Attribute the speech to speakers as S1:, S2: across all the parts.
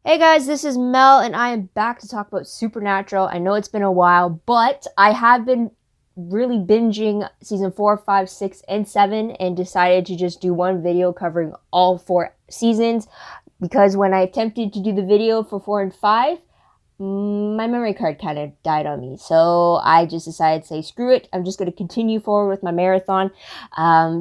S1: Hey guys, this is Mel, and I am back to talk about Supernatural. I know it's been a while, but I have been really binging season 4, 5, 6, and 7 and decided to just do one video covering all 4 seasons because when I attempted to do the video for 4 and 5, my memory card kind of died on me. So I just decided to say, screw it. I'm just going to continue forward with my marathon.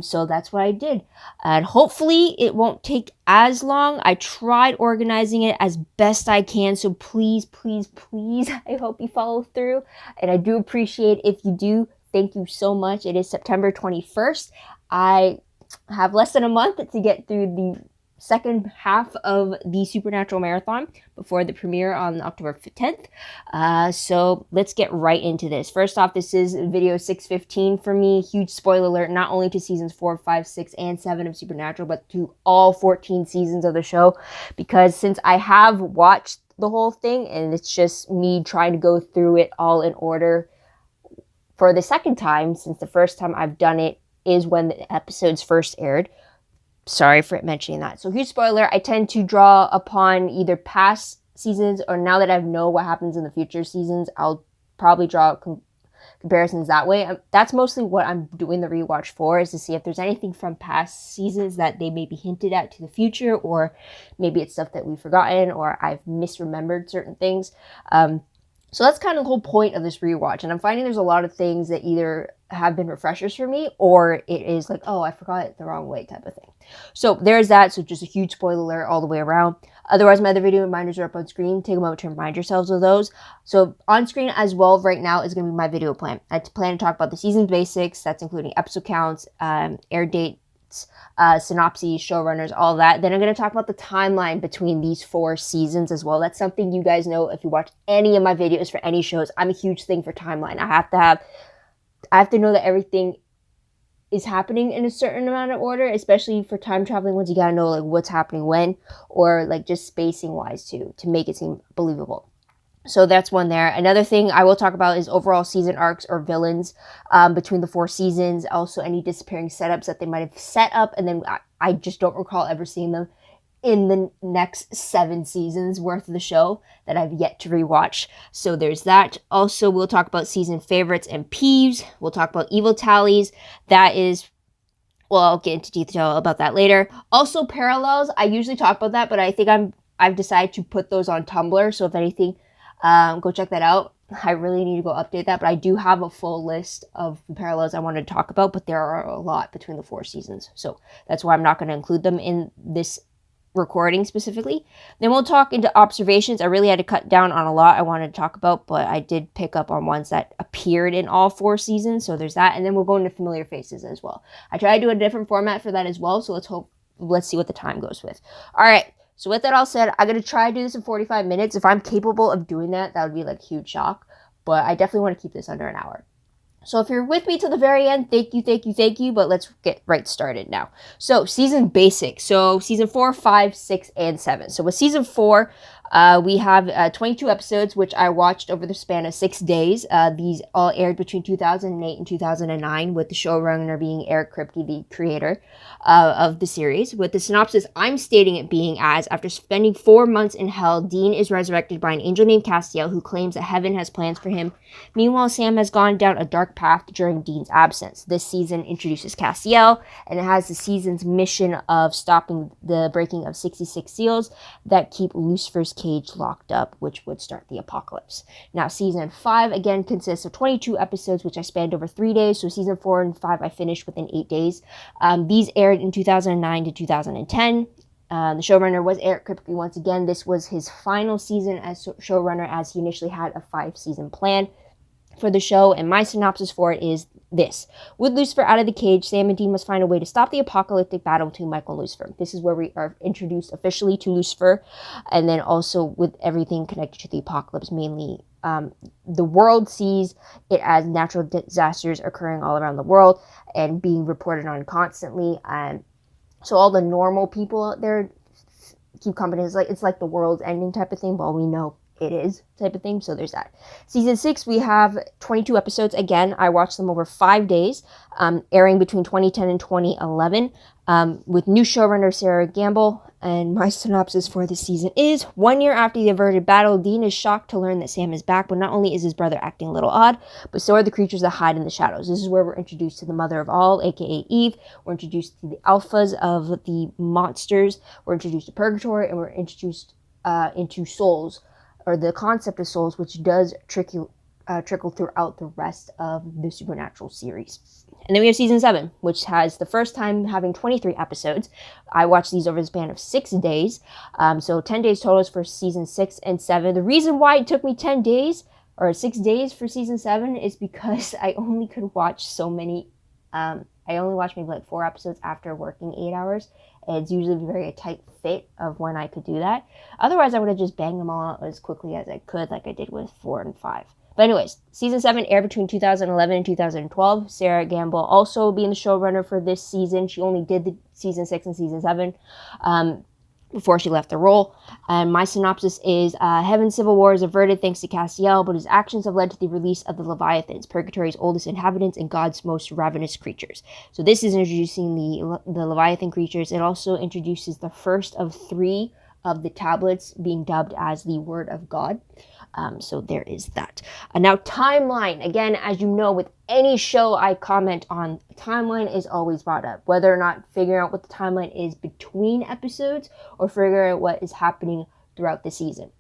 S1: So that's what I did. And hopefully it won't take as long. I tried organizing it as best I can. So please, please, please, I hope you follow through. And I do appreciate if you do. Thank you so much. It is September 21st. I have less than a month to get through the second half of the Supernatural marathon before the premiere on October 10th. So let's get right into this. First off, this is video 615 for me. Huge spoiler alert, not only to seasons 4, 5, 6, and 7 of Supernatural, but to all 14 seasons of the show. Because since I have watched the whole thing, and it's just me trying to go through it all in order for the second time, since the first time I've done it is when the episodes first aired. Sorry for mentioning that. So huge spoiler, I tend to draw upon either past seasons or now that I know what happens in the future seasons, I'll probably draw comparisons that way. That's mostly what I'm doing the rewatch for, is to see if there's anything from past seasons that they maybe hinted at to the future, or maybe it's stuff that we've forgotten or I've misremembered certain things. So that's kind of the whole point of this rewatch. And I'm finding there's a lot of things that either have been refreshers for me or it is like, oh, I forgot it the wrong way type of thing. So there's that. So just a huge spoiler alert all the way around. Otherwise, my other video reminders are up on screen. Take a moment to remind yourselves of those. So on screen as well right now is going to be my video plan. I plan to talk about the season basics. That's including episode counts, air date, synopses, showrunners, all that. Then I'm going to talk about the timeline between these 4 seasons as well. That's something you guys know if you watch any of my videos for any shows. I'm a huge thing for timeline. I have to know that everything is happening in a certain amount of order, especially for time traveling ones. You got to know like what's happening when, or like just spacing wise too, to make it seem believable. So that's one there. Another thing I will talk about is overall season arcs or villains between the 4 seasons. Also, any disappearing setups that they might have set up, and then I just don't recall ever seeing them in the next 7 seasons worth of the show that I've yet to rewatch. So there's that. Also, we'll talk about season favorites and peeves. We'll talk about evil tallies. That is... well, I'll get into detail about that later. Also, parallels. I usually talk about that, but I think I've decided to put those on Tumblr. So if anything... go check that out. I really need to go update that, but I do have a full list of the parallels I wanted to talk about, but there are a lot between the 4 seasons. So that's why I'm not going to include them in this recording specifically. Then we'll talk into observations. I really had to cut down on a lot I wanted to talk about, but I did pick up on ones that appeared in all 4 seasons. So there's that. And then we'll go into familiar faces as well. I try to do a different format for that as well. So let's see what the time goes with. All right. So with that all said, I'm going to try to do this in 45 minutes. If I'm capable of doing that, that would be like a huge shock. But I definitely want to keep this under an hour. So if you're with me to the very end, thank you, thank you, thank you. But let's get right started now. So season basics. So season 4, 5, 6, and 7. So with season 4, we have 22 episodes, which I watched over the span of 6 days. These all aired between 2008 and 2009, with the showrunner being Eric Kripke, the creator of the series. With the synopsis, I'm stating it being as, after spending 4 months in hell, Dean is resurrected by an angel named Castiel, who claims that heaven has plans for him. Meanwhile, Sam has gone down a dark path during Dean's absence. This season introduces Castiel, and it has the season's mission of stopping the breaking of 66 seals that keep Lucifer's cage locked up, which would start the apocalypse. Now, season 5 again consists of 22 episodes, which I spanned over 3 days. So season 4 and 5 I finished within 8 days. These aired in 2009 to 2010. The showrunner was Eric Kripke once again. This was his final season as showrunner, as he initially had a 5-season plan for the show, and my synopsis for it is this. With Lucifer out of the cage, Sam and Dean must find a way to stop the apocalyptic battle between Michael and Lucifer. This is where we are introduced officially to Lucifer, and then also with everything connected to the apocalypse, mainly the world sees it as natural disasters occurring all around the world and being reported on constantly. So all the normal people out there keep company. It's like the world's ending type of thing, but we know it is type of thing. So there's that. Season 6, we have 22 episodes. Again, I watched them over 5 days, airing between 2010 and 2011, with new showrunner Sarah Gamble. And my synopsis for this season is: 1 year after the averted battle, Dean is shocked to learn that Sam is back, but not only is his brother acting a little odd, but so are the creatures that hide in the shadows. This is where we're introduced to the mother of all, aka Eve. We're introduced to the alphas of the monsters. We're introduced to Purgatory, and we're introduced into souls, or the concept of souls, which does trickle throughout the rest of the Supernatural series. And then we have season 7, which has the first time having 23 episodes. I watched these over the span of 6 days. So 10 days totals for season 6 and 7. The reason why it took me 10 days or 6 days for season 7 is because I only could watch so many. I only watched maybe like 4 episodes after working 8 hours. It's usually very a tight fit of when I could do that. Otherwise, I would have just banged them all out as quickly as I could, like I did with 4 and 5. But anyways, season 7 aired between 2011 and 2012. Sarah Gamble also being the showrunner for this season. She only did the season 6 and season 7 before she left the role. And my synopsis is: Heaven's civil war is averted thanks to Castiel, but his actions have led to the release of the Leviathans, Purgatory's oldest inhabitants and God's most ravenous creatures. So this is introducing the Leviathan creatures. It also introduces the first of 3 of the tablets being dubbed as the Word of God. So there is that. Now, timeline. Again, as you know, with any show I comment on, timeline is always brought up. Whether or not figuring out what the timeline is between episodes or figuring out what is happening throughout the season.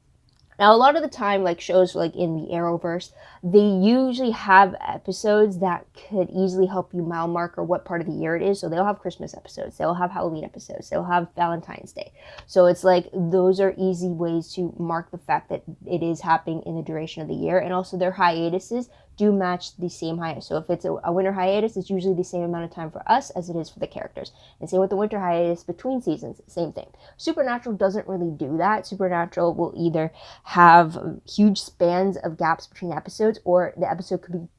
S1: Now, a lot of the time, like shows like in the Arrowverse, they usually have episodes that could easily help you mile marker what part of the year it is. So they'll have Christmas episodes, they'll have Halloween episodes, they'll have Valentine's Day. So it's like those are easy ways to mark the fact that it is happening in the duration of the year. And also their hiatuses do match the same hiatus. So if it's a winter hiatus, it's usually the same amount of time for us as it is for the characters. And same with the winter hiatus between seasons, same thing. Supernatural doesn't really do that. Supernatural will either have huge spans of gaps between episodes, or the episode could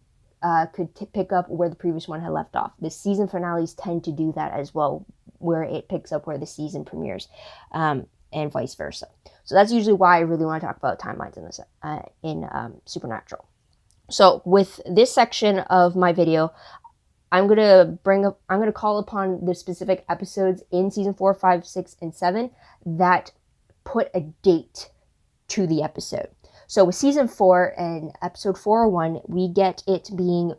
S1: pick up where the previous one had left off. The season finales tend to do that as well, where it picks up where the season premieres, and vice versa. So that's usually why I really want to talk about timelines in this in Supernatural. So with this section of my video, I'm gonna call upon the specific episodes in season 4, 5, 6, and 7 that put a date to the episode. So with season 4 and episode 401, we get it being,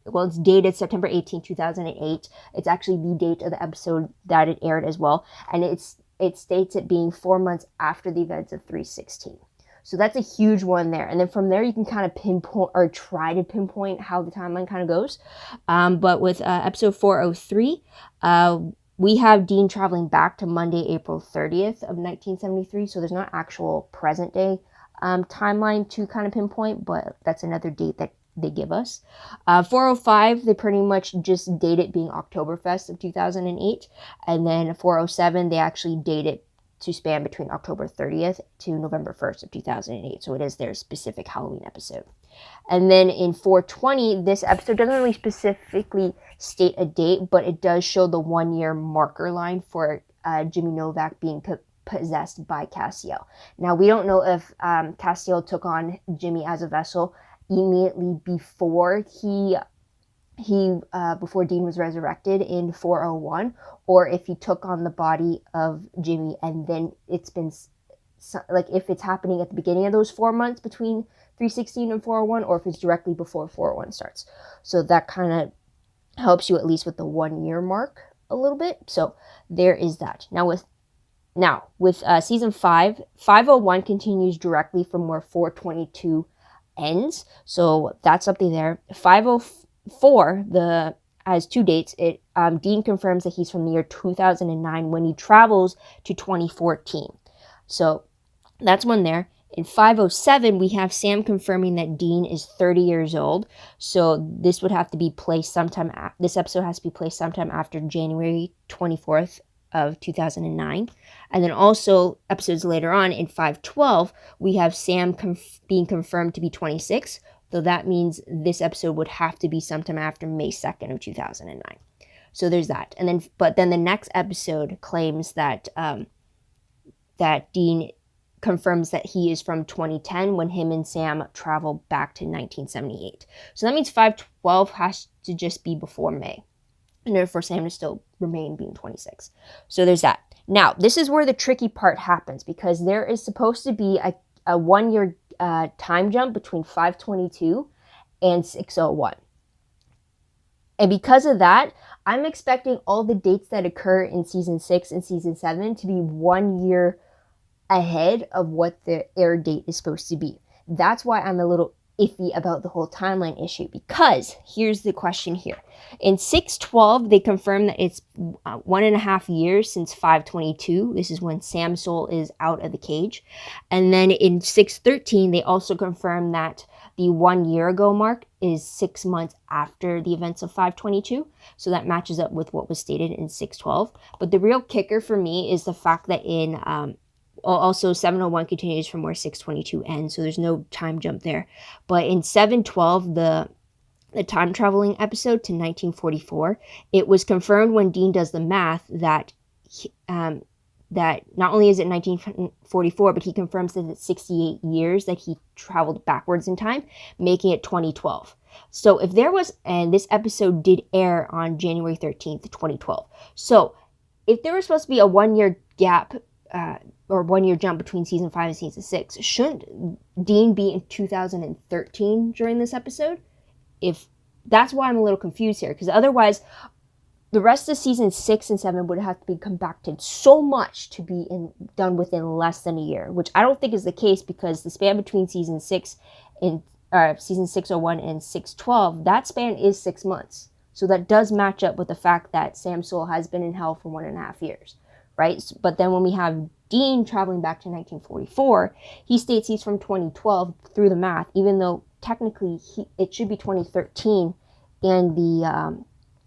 S1: it's dated September 18, 2008. It's actually the date of the episode that it aired as well. And it states it being 4 months after the events of 316. So that's a huge one there. And then from there, you can kind of pinpoint or try to pinpoint how the timeline kind of goes. But with episode 403, we have Dean traveling back to Monday, April 30th of 1973. So there's not actual present day timeline to kind of pinpoint, but that's another date that they give us. 405, they pretty much just date it being Oktoberfest of 2008. And then 407, they actually date it to span between October 30th to November 1st of 2008. So it is their specific Halloween episode. And then in 420, this episode doesn't really specifically state a date, but it does show the 1-year marker line for Jimmy Novak being possessed by Castiel. Now, we don't know if Castiel took on Jimmy as a vessel immediately before before Dean was resurrected in 401, or if he took on the body of Jimmy and then it's been, like, if it's happening at the beginning of those 4 months between 316 and 401, or if it's directly before 401 starts. So that kind of helps you at least with the 1 year mark a little bit. So there is that. Now with season 5, 501 continues directly from where 422 ends. So that's something there. 504, has 2 dates. Dean confirms that he's from the year 2009 when he travels to 2014. So that's one there. In 507, we have Sam confirming that Dean is 30 years old. So this would have to be placed sometime. This episode has to be placed sometime after January 24th of 2009. And then also episodes later on in 512, we have Sam being confirmed to be 26. So that means this episode would have to be sometime after May 2nd of 2009. So there's that. And then, but then the next episode claims that that Dean confirms that he is from 2010 when him and Sam travel back to 1978. So that means 512 has to just be before May, in order for Sam to still remain being 26. So there's that. Now, this is where the tricky part happens, because there is supposed to be a 1 year time jump between 522 and 601. And because of that, I'm expecting all the dates that occur in season 6 and season 7 to be 1 year ahead of what the air date is supposed to be. That's why I'm a little iffy about the whole timeline issue, because here's the question here. In 612, they confirm that it's 1.5 years since 522. This is when Sam's soul is out of the cage. And then in 613, they also confirm that the 1 year ago mark is 6 months after the events of 522. So that matches up with what was stated in 612. But the real kicker for me is the fact that in also 701 continues from where 622 ends, so there's no time jump there. But in 712, the time traveling episode to 1944, it was confirmed when Dean does the math that that not only is it 1944, but he confirms that it's 68 years that he traveled backwards in time, making it 2012. So if there was, and this episode did air on January 13th, 2012. So if there was supposed to be a 1 year gap, or 1 year jump between season 5 and season 6, shouldn't Dean be in 2013 during this episode? If that's why I'm a little confused here, because otherwise the rest of season 6 and 7 would have to be compacted so much to be done within less than a year, which I don't think is the case, because the span between season 6 and season 601 and 612, that span is 6 months. So that does match up with the fact that Sam's soul has been in hell for 1.5 years, right? But then when we have Dean traveling back to 1944, he states he's from 2012 through the math, even though technically it should be 2013 in the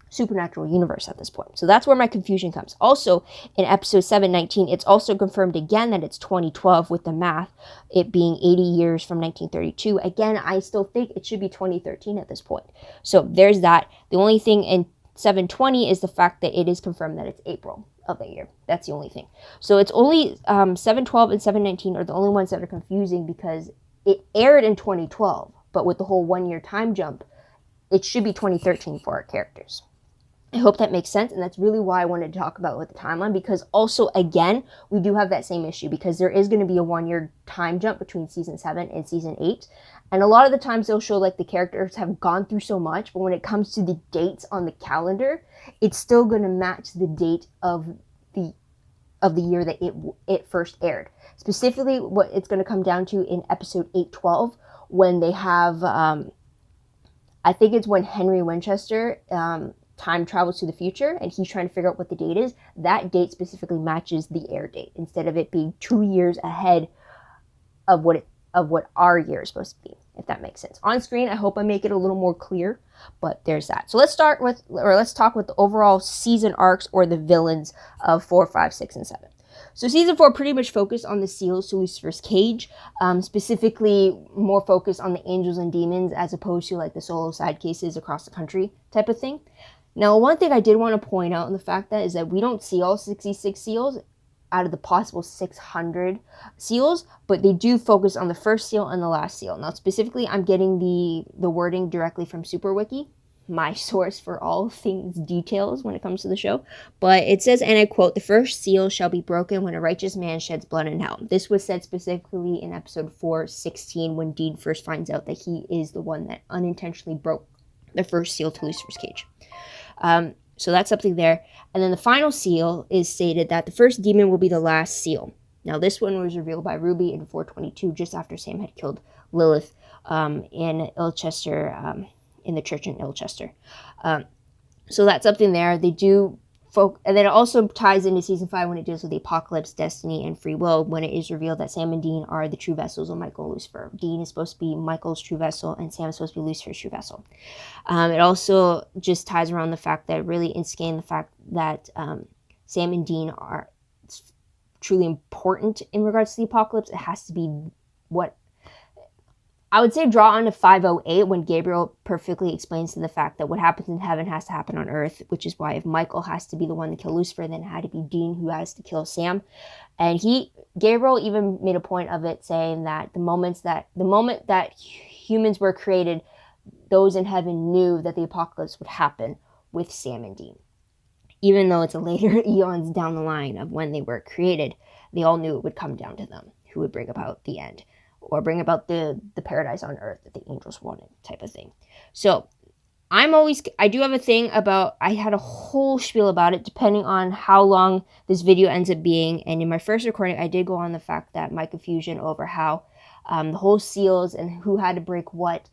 S1: supernatural universe at this point. So that's where my confusion comes. Also, in episode 719, it's also confirmed again that it's 2012 with the math, it being 80 years from 1932. Again, I still think it should be 2013 at this point. So there's that. The only thing in 720 is the fact that it is confirmed that it's April of the year. That's the only thing. So it's only 712 and 719 are the only ones that are confusing, because it aired in 2012, but with the whole 1 year time jump, it should be 2013 for our characters. I hope that makes sense, and that's really why I wanted to talk about with the timeline, because also, again, we do have that same issue, because there is going to be a 1 year time jump between season 7 and season 8, and a lot of the times they'll show like the characters have gone through so much, but when it comes to the dates on the calendar, it's still going to match the date of the year that it first aired. Specifically, what it's going to come down to in episode 812, when they have, I think it's when Henry Winchester time travels to the future and he's trying to figure out what the date is. That date specifically matches the air date, instead of it being 2 years ahead of what our year is supposed to be, if that makes sense. On screen, I hope I make it a little more clear, but there's that. So let's talk with the overall season arcs, or the villains of 4, 5, 6, and 7. So season 4 pretty much focused on the seals to Lucifer's cage, specifically more focused on the angels and demons, as opposed to like the solo side cases across the country type of thing. Now, one thing I did want to point out, in the fact that is that we don't see all 66 seals out of the possible 600 seals, but they do focus on the first seal and the last seal. Now, specifically, I'm getting the wording directly from SuperWiki, my source for all things details when it comes to the show. But it says, and I quote, "The first seal shall be broken when a righteous man sheds blood in hell." This was said specifically in episode 416, when Dean first finds out that he is the one that unintentionally broke the first seal to Lucifer's cage. So that's something there. And then the final seal is stated that the first demon will be the last seal. Now, this one was revealed by Ruby in 422, just after Sam had killed Lilith in Ilchester, in the church in Ilchester. So that's something there. They do and then it also ties into season 5 when it deals with the apocalypse, destiny, and free will, when it is revealed that Sam and Dean are the true vessels of Michael and Lucifer. Dean is supposed to be Michael's true vessel, and Sam is supposed to be Lucifer's true vessel. It also just ties around the fact that, really instigating the fact that Sam and Dean are truly important in regards to the apocalypse. It has to be what I would say draw on to 508, when Gabriel perfectly explains to the fact that what happens in heaven has to happen on earth, which is why if Michael has to be the one to kill Lucifer, then it had to be Dean who has to kill Sam. And he Gabriel even made a point of it, saying that the moment that humans were created, those in heaven knew that the apocalypse would happen with Sam and Dean. Even though it's a later eons down the line of when they were created, they all knew it would come down to them, who would bring about the end, or bring about the paradise on earth that the angels wanted, type of thing. So I do have a thing about, I had a whole spiel about it depending on how long this video ends up being. And in my first recording, I did go on the fact that my confusion over how the whole seals and who had to break what,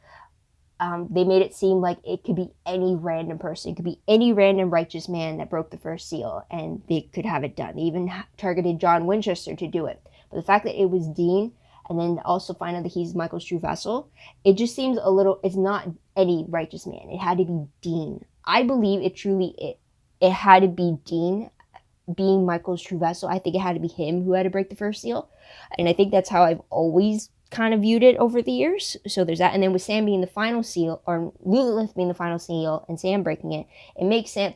S1: they made it seem like it could be any random person. It could be any random righteous man that broke the first seal and they could have it done. They even targeted John Winchester to do it. But the fact that it was Dean, and then also find out that he's Michael's true vessel, it just seems a little, it's not any righteous man. It had to be Dean. I believe it had to be Dean being Michael's true vessel. I think it had to be him who had to break the first seal. And I think that's how I've always kind of viewed it over the years. So there's that. And then with Sam being the final seal, or Lilith being the final seal and Sam breaking it, it makes sense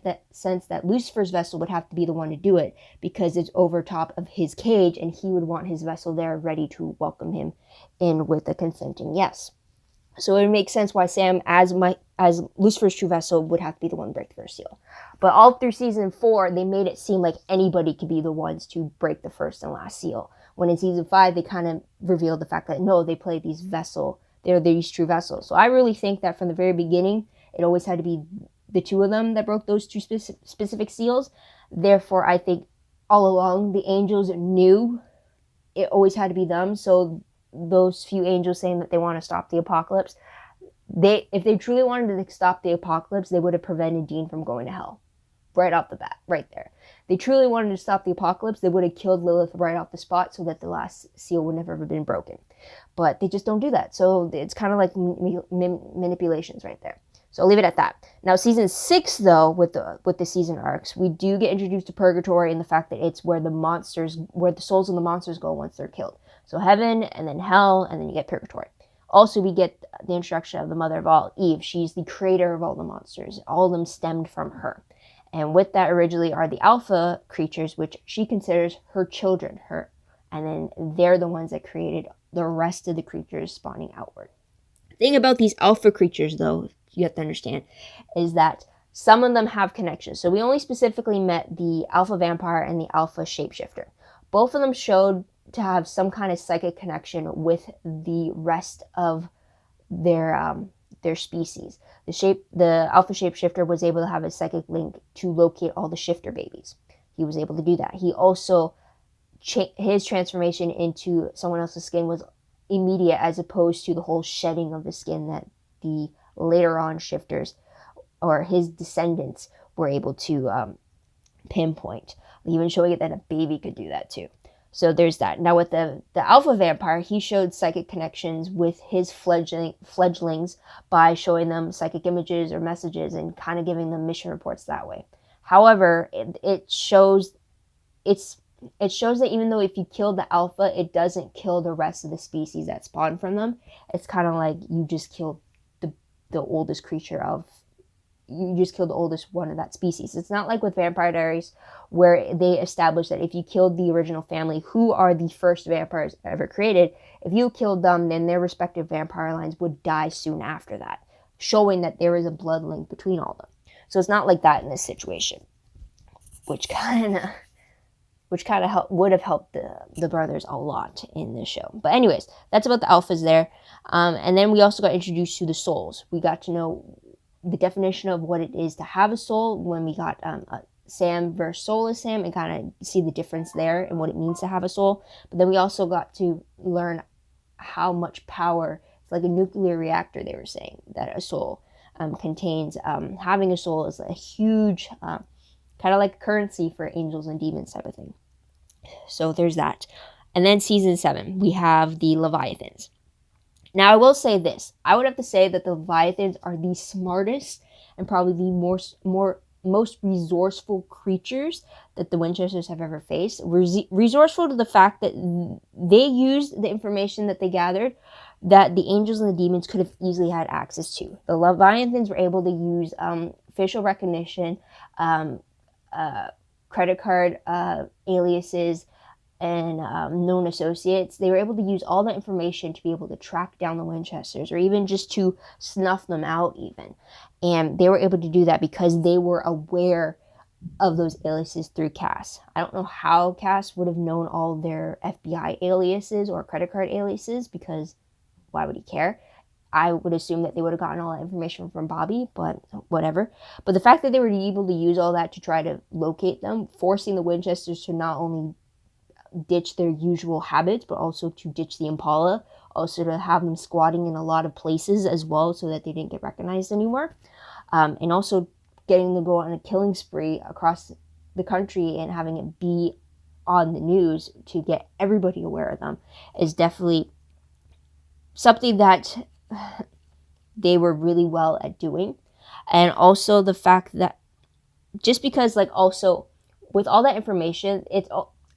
S1: that Lucifer's vessel would have to be the one to do it, because it's over top of his cage and he would want his vessel there ready to welcome him in with a consenting yes. So it makes sense why Sam, as Lucifer's true vessel, would have to be the one to break the first seal. But all through season 4, they made it seem like anybody could be the ones to break the first and last seal. When in season 5, they kind of revealed the fact that no, they played they're these true vessels. So I really think that from the very beginning, it always had to be the two of them that broke those two specific seals. Therefore, I think all along, the angels knew it always had to be them. So those few angels saying that they want to stop the apocalypse, if they truly wanted to stop the apocalypse, they would have prevented Dean from going to hell. Right off the bat, right there. They truly wanted to stop the apocalypse, they would have killed Lilith right off the spot so that the last seal would never have been broken. But they just don't do that. So it's kind of like manipulations right there. So I'll leave it at that. Now, season 6, though, with the season arcs, we do get introduced to Purgatory and the fact that it's where the souls of the monsters go once they're killed. So heaven, and then hell, and then you get Purgatory. Also, we get the introduction of the mother of all, Eve. She's the creator of all the monsters. All of them stemmed from her. And with that originally are the alpha creatures, which she considers her children, and then they're the ones that created the rest of the creatures spawning outward. The thing about these alpha creatures, though, you have to understand, is that some of them have connections. So we only specifically met the alpha vampire and the alpha shapeshifter. Both of them showed to have some kind of psychic connection with the rest of their species. The alpha shapeshifter was able to have a psychic link to locate all the shifter babies. He was able to do that. He also, his transformation into someone else's skin was immediate, as opposed to the whole shedding of the skin that the later on shifters or his descendants were able to pinpoint. Even showing it that a baby could do that too. So there's that. Now with the alpha vampire, he showed psychic connections with his fledglings by showing them psychic images or messages and kind of giving them mission reports that way. However, it shows that even though if you kill the alpha, it doesn't kill the rest of the species that spawn from them. It's kind of like you just killed the oldest creature you just killed the oldest one of that species. It's not like with Vampire Diaries, where they establish that if you killed the original family, who are the first vampires ever created, if you killed them, then their respective vampire lines would die soon after that, showing that there is a blood link between all of them. So it's not like that in this situation, which kind of would have helped the brothers a lot in this show. But anyways, that's about the alphas there. And then we also got introduced to the souls. We got to know the definition of what it is to have a soul when we got Sam versus Soulless Sam, and kind of see the difference there and what it means to have a soul. But then we also got to learn how much power, it's like a nuclear reactor, they were saying, that a soul contains. Having a soul is a huge, kind of like currency for angels and demons type of thing. So there's that. And then season 7, we have the Leviathans. Now, I will say this. I would have to say that the Leviathans are the smartest and probably the most resourceful creatures that the Winchesters have ever faced. Resourceful to the fact that they used the information that they gathered that the angels and the demons could have easily had access to. The Leviathans were able to use facial recognition, credit card aliases, and known associates, they were able to use all that information to be able to track down the Winchesters, or even just to snuff them out even. And they were able to do that because they were aware of those aliases through Cass. I don't know how Cass would have known all their FBI aliases or credit card aliases, because why would he care? I would assume that they would have gotten all that information from Bobby, but whatever. But the fact that they were able to use all that to try to locate them, forcing the Winchesters to not only ditch their usual habits, but also to ditch the Impala, also to have them squatting in a lot of places as well so that they didn't get recognized anymore, and also getting them to go on a killing spree across the country and having it be on the news to get everybody aware of them is definitely something that they were really well at doing. And also the fact that just because, like, also with all that information, it's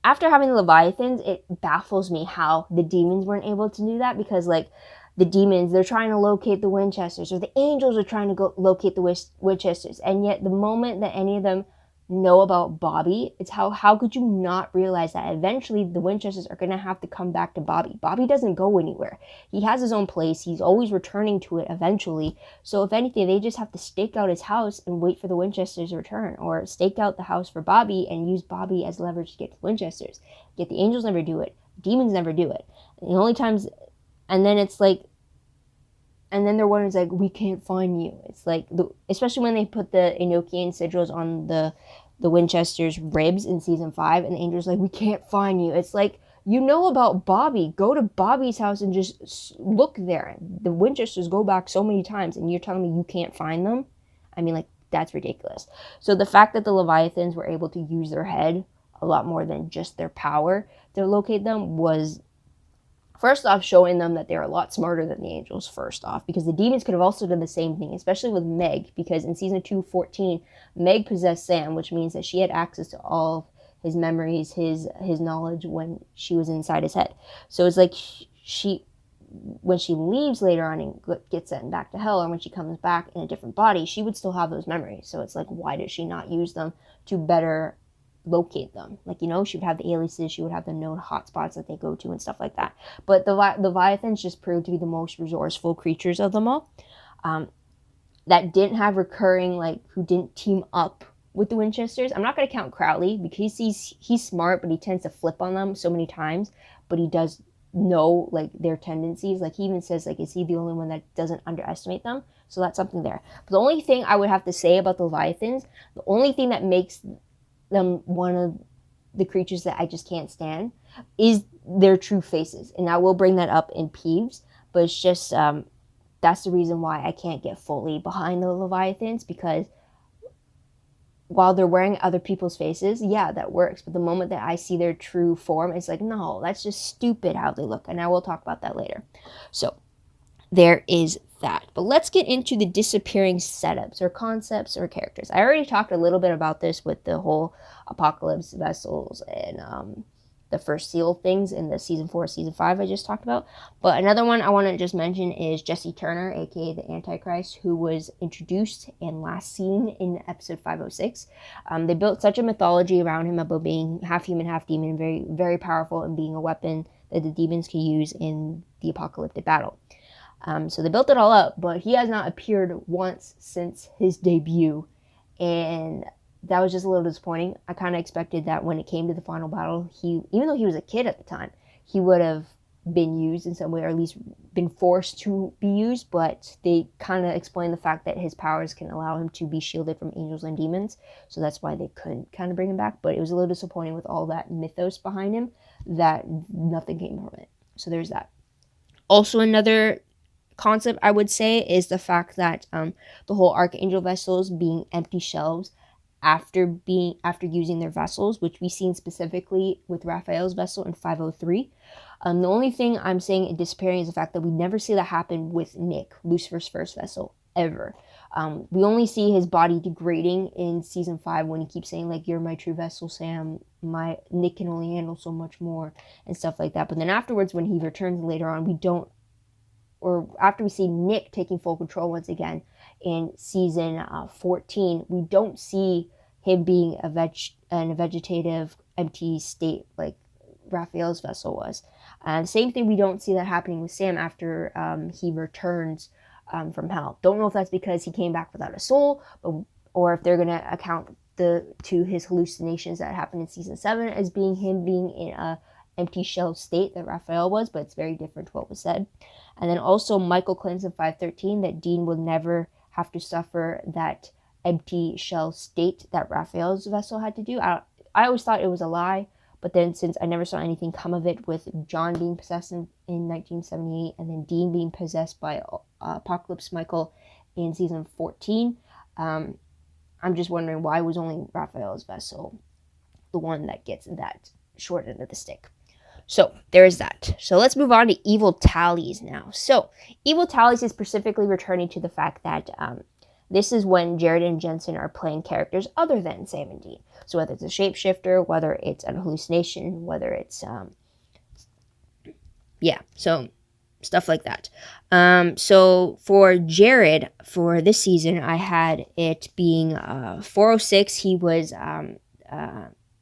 S1: after having the Leviathans, it baffles me how the demons weren't able to do that, because like the demons, they're trying to locate the Winchesters, or the angels are trying to go locate the Winchesters, and yet the moment that any of them know about Bobby, it's how could you not realize that eventually the Winchesters are going to have to come back to Bobby. Bobby doesn't go anywhere. He has his own place. He's always returning to it eventually. So if anything, they just have to stake out his house and wait for the Winchesters to return, or stake out the house for Bobby and use Bobby as leverage to get to the Winchesters. Yet the angels never do it. Demons never do it. And the only times, and then it's like, and then they're wondering, like, we can't find you. It's like, especially when they put the Enochian sigils on the Winchester's ribs in season 5, and the angel's like, we can't find you. It's like, you know about Bobby. Go to Bobby's house and just look there. The Winchesters go back so many times, and you're telling me you can't find them? I mean, like, that's ridiculous. So the fact that the Leviathans were able to use their head a lot more than just their power to locate them was, first off, showing them that they're a lot smarter than the angels, first off, because the demons could have also done the same thing, especially with Meg, because in season 2:14, Meg possessed Sam, which means that she had access to all of his memories, his knowledge when she was inside his head. So it's like when she leaves later on and gets sent back to hell, or when she comes back in a different body, she would still have those memories. So it's like, why did she not use them to better locate them? Like, you know, she would have the aliases, she would have the known hotspots that they go to and stuff like that. But the Leviathans just proved to be the most resourceful creatures of them all, that didn't have recurring, like, who didn't team up with the Winchesters. I'm not going to count Crowley, because he's smart, but he tends to flip on them so many times. But he does know, like, their tendencies. Like, he even says, like, is he the only one that doesn't underestimate them? So that's something there. But the only thing I would have to say about the Leviathans, the only thing that makes them one of the creatures that I just can't stand, is their true faces. And I will bring that up in Peeves, but it's just that's the reason why I can't get fully behind the Leviathans, because while they're wearing other people's faces, yeah, that works. But the moment that I see their true form, it's like, no, that's just stupid how they look. And I will talk about that later. So there is that. But let's get into the disappearing setups or concepts or characters. I already talked a little bit about this with the whole Apocalypse vessels and the first seal things in the season 4, season 5 I just talked about. But another one I want to just mention is Jesse Turner, aka the Antichrist, who was introduced and last seen in episode 506. They built such a mythology around him about being half human, half demon, very, very powerful, and being a weapon that the demons can use in the apocalyptic battle. So they built it all up, but he has not appeared once since his debut, and that was just a little disappointing. I kind of expected that when it came to the final battle, even though he was a kid at the time, he would have been used in some way, or at least been forced to be used, but they kind of explained the fact that his powers can allow him to be shielded from angels and demons, so that's why they couldn't kind of bring him back. But it was a little disappointing with all that mythos behind him that nothing came from it. So there's that. Also, another concept I would say is the fact that the whole Archangel vessels being empty shelves after using their vessels, which we seen specifically with Raphael's vessel in 503. The only thing I'm saying it disappearing is the fact that we never see that happen with Nick, Lucifer's first vessel, ever. We only see his body degrading in season 5 when he keeps saying, like, you're my true vessel, Sam, my Nick can only handle so much more, and stuff like that. But then afterwards, when he returns later on, after we see Nick taking full control once again in season 14, we don't see him being in a vegetative, empty state, like Raphael's vessel was. Same thing, we don't see that happening with Sam after he returns from hell. Don't know if that's because he came back without a soul, or if they're going to account to his hallucinations that happened in season 7 as being him being in a empty shell state that Raphael was, but it's very different to what was said. And then also Michael claims in 513 that Dean will never have to suffer that empty shell state that Raphael's vessel had to do. I always thought it was a lie, but then since I never saw anything come of it with John being possessed in 1978 and then Dean being possessed by Apocalypse Michael in season 14, I'm just wondering why was only Raphael's vessel the one that gets that short end of the stick. So there is that. So let's move on to Evil Tallies now. So Evil Tallies is specifically returning to the fact that this is when Jared and Jensen are playing characters other than Sam and Dean. So whether it's a shapeshifter, whether it's an hallucination, whether it's so stuff like that. So for Jared, for this season, I had it being 406. He was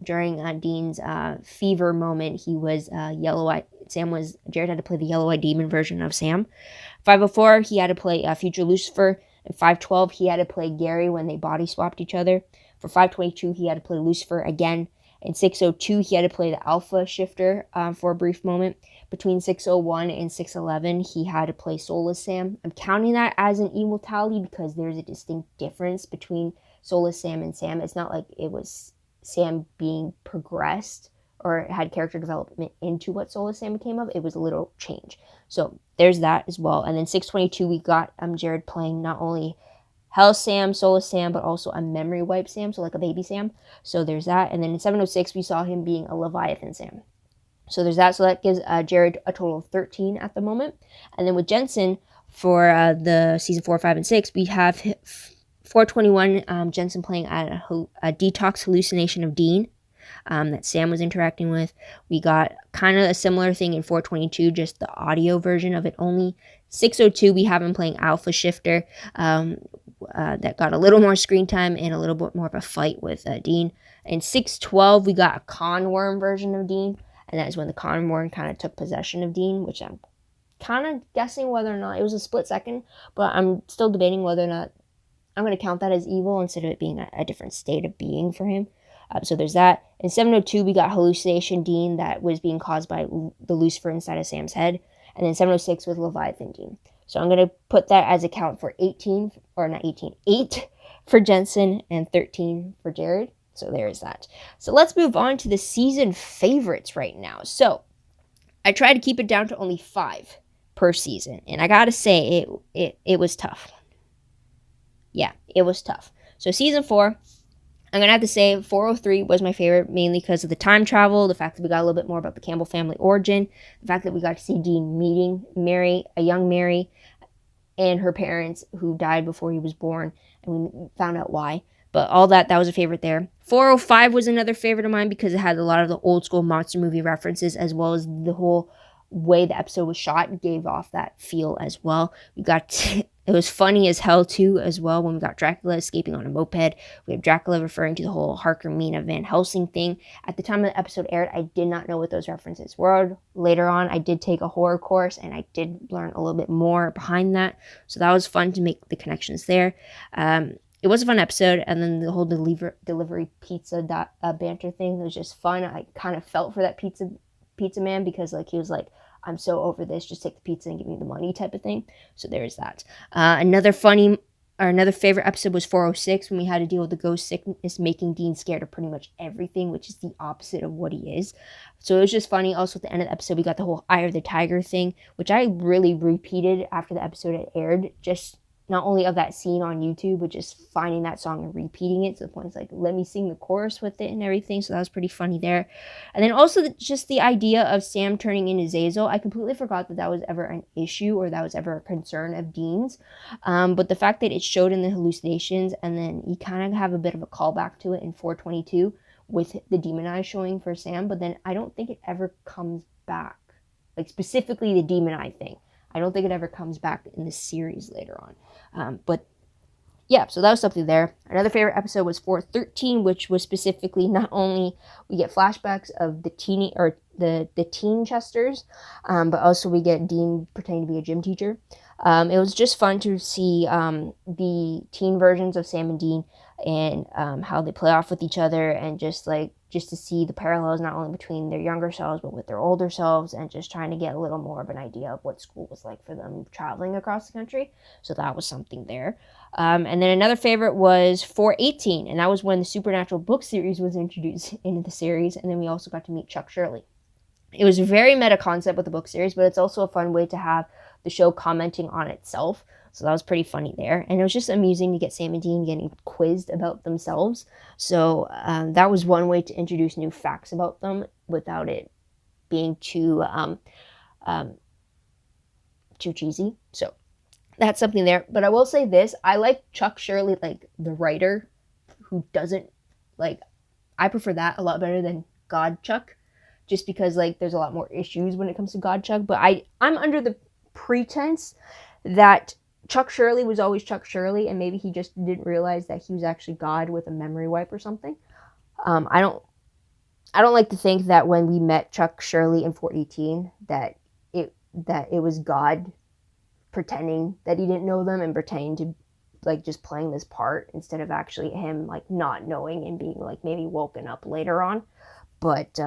S1: during Dean's fever moment, he was yellow-eyed. Jared had to play the yellow-eyed demon version of Sam. 504, he had to play future Lucifer. And 512, he had to play Gary when they body swapped each other. For 522, he had to play Lucifer again. In 602, he had to play the Alpha Shifter for a brief moment. Between 601 and 611, he had to play Soulless Sam. I'm counting that as an Evil Tally because there's a distinct difference between Soulless Sam and Sam. It's not like it was Sam being progressed or had character development into what Soulless Sam became of. It was a little change. So there's that as well. And then 622, we got Jared playing not only Hell Sam, Soulless Sam, but also a memory wipe Sam, so like a baby Sam. So there's that. And then in 706, we saw him being a Leviathan Sam. So there's that. So that gives Jared a total of 13 at the moment. And then with Jensen, for the season 4, 5, and 6, we have 421, Jensen playing a detox hallucination of Dean that Sam was interacting with. We got kind of a similar thing in 422, just the audio version of it only. 602, we have him playing Alpha Shifter that got a little more screen time and a little bit more of a fight with Dean. In 612, we got a Conworm version of Dean, and that is when the Conworm kind of took possession of Dean, which I'm kind of guessing whether or not it was a split second, but I'm still debating whether or not I'm going to count that as evil instead of it being a different state of being for him. So there's that. In 702, we got Hallucination Dean that was being caused by the Lucifer inside of Sam's head. And then 706 with Leviathan Dean. So I'm going to put that as a count for 8 for Jensen and 13 for Jared. So there's that. So let's move on to the season favorites right now. So I tried to keep it down to only 5 per season. And I got to say, it was tough. Yeah, it was tough. So season 4, I'm going to have to say 403 was my favorite, mainly because of the time travel, the fact that we got a little bit more about the Campbell family origin, the fact that we got to see Dean meeting a young Mary, and her parents who died before he was born, and we found out why. But all that was a favorite there. 405 was another favorite of mine because it had a lot of the old school monster movie references, as well as the whole way the episode was shot gave off that feel as well. It was funny as hell too as well when we got Dracula escaping on a moped. We have Dracula referring to the whole Harker Mina Van Helsing thing. At the time the episode aired, I did not know what those references were. Later on, I did take a horror course and I did learn a little bit more behind that. So that was fun to make the connections there. It was a fun episode, and then the whole delivery pizza banter thing was just fun. I kind of felt for that pizza man because he was like, I'm so over this, just take the pizza and give me the money type of thing. So there's that. Another favorite episode was 406 when we had to deal with the ghost sickness making Dean scared of pretty much everything, which is the opposite of what he is. So it was just funny. Also at the end of the episode, we got the whole Eye of the Tiger thing, which I really repeated after the episode had aired, just not only of that scene on YouTube, but just finding that song and repeating it to the point it's let me sing the chorus with it and everything. So that was pretty funny there. And then also just the idea of Sam turning into Zazel. I completely forgot that was ever an issue or that was ever a concern of Dean's. But the fact that it showed in the hallucinations, and then you kind of have a bit of a callback to it in 422 with the demon eye showing for Sam. But then I don't think it ever comes back. Specifically the demon eye thing. I don't think it ever comes back in the series later on. But yeah, so that was something there. Another favorite episode was 413, which was specifically not only we get flashbacks of the teen Chesters, but also we get Dean pretending to be a gym teacher. It was just fun to see the teen versions of Sam and Dean and how they play off with each other, and just to see the parallels not only between their younger selves but with their older selves, and just trying to get a little more of an idea of what school was like for them traveling across the country. So that was something there. And then another favorite was 418, and that was when the Supernatural book series was introduced into the series, and then we also got to meet Chuck Shirley. It was a very meta concept with the book series, but it's also a fun way to have the show commenting on itself. So that was pretty funny there. And it was just amusing to get Sam and Dean getting quizzed about themselves. So that was one way to introduce new facts about them without it being too cheesy. So that's something there. But I will say this, I like Chuck Shirley, like the writer who doesn't, like, I prefer that a lot better than God Chuck, just because like there's a lot more issues when it comes to God Chuck. But I'm under the pretense that Chuck Shirley was always Chuck Shirley, and maybe he just didn't realize that he was actually God with a memory wipe or something. I don't like to think that when we met Chuck Shirley in 418 that it was God pretending that he didn't know them and pretending to like just playing this part instead of actually him like not knowing and being like maybe woken up later on. But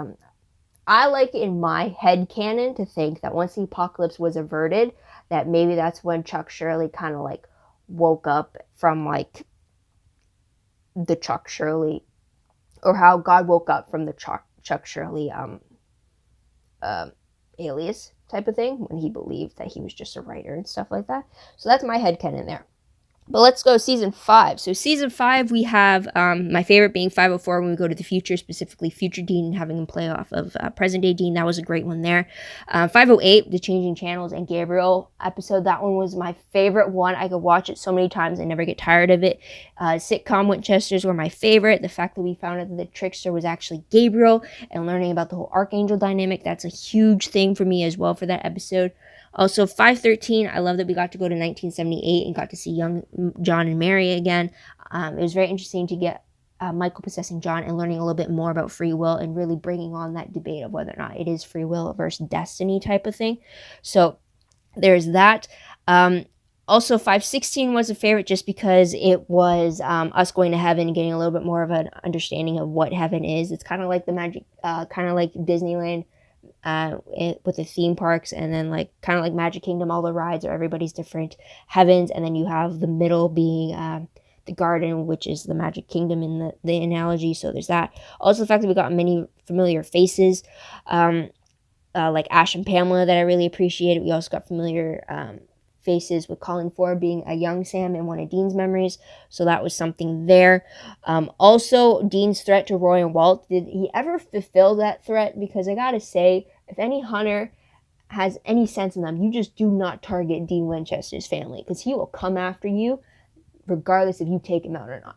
S1: I like in my head canon to think that once the apocalypse was averted, that maybe that's when Chuck Shirley kind of like woke up from like the Chuck Shirley, or how God woke up from the Chuck Shirley alias type of thing, when he believed that he was just a writer and stuff like that. So that's my headcanon there. But let's go season 5. So season 5, we have my favorite being 504 when we go to the future, specifically future Dean, having him play off of present day Dean. That was a great one there. 508, the changing channels and Gabriel episode. That one was my favorite one. I could watch it so many times and never get tired of it. Sitcom Winchesters were my favorite. The fact that we found out that the trickster was actually Gabriel and learning about the whole Archangel dynamic, that's a huge thing for me as well for that episode. Also, 513, I love that we got to go to 1978 and got to see young John and Mary again. It was very interesting to get Michael possessing John and learning a little bit more about free will and really bringing on that debate of whether or not it is free will versus destiny type of thing. So there's that. Also, 516 was a favorite just because it was us going to heaven and getting a little bit more of an understanding of what heaven is. It's kind of like the magic, kind of like Disneyland, with the theme parks, and then like kind of like Magic Kingdom, all the rides are everybody's different heavens, and then you have the middle being the garden, which is the Magic Kingdom in the analogy. So there's that. Also, the fact that we got many familiar faces, like Ash and Pamela, that I really appreciated. We also got familiar faces with Colin Ford being a young Sam in one of Dean's memories, so that was something there. Also, Dean's threat to Roy and Walt, did he ever fulfill that threat? Because I gotta say, if any hunter has any sense in them, you just do not target Dean Winchester's family, because he will come after you regardless if you take him out or not.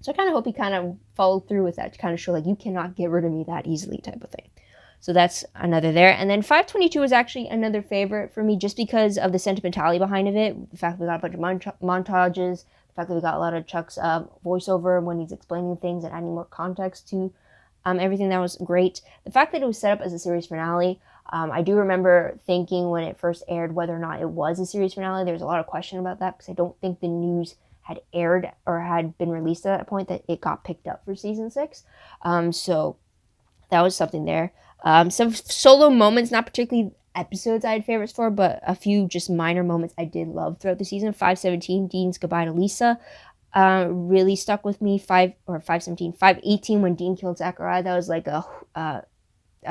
S1: So I kind of hope he kind of followed through with that to kind of show like you cannot get rid of me that easily type of thing. So that's another there. And then 522 is actually another favorite for me just because of the sentimentality behind of it. The fact that we got a bunch of montages, the fact that we got a lot of Chuck's voiceover when he's explaining things and adding more context to everything. That was great. The fact that it was set up as a series finale, I do remember thinking when it first aired whether or not it was a series finale. There was a lot of question about that because I don't think the news had aired or had been released at that point that it got picked up for season 6. So that was something there. Some solo moments, not particularly episodes I had favorites for, but a few just minor moments I did love throughout the season. 517, Dean's goodbye to Lisa, really stuck with me. 518, when Dean killed Zachariah, that was like a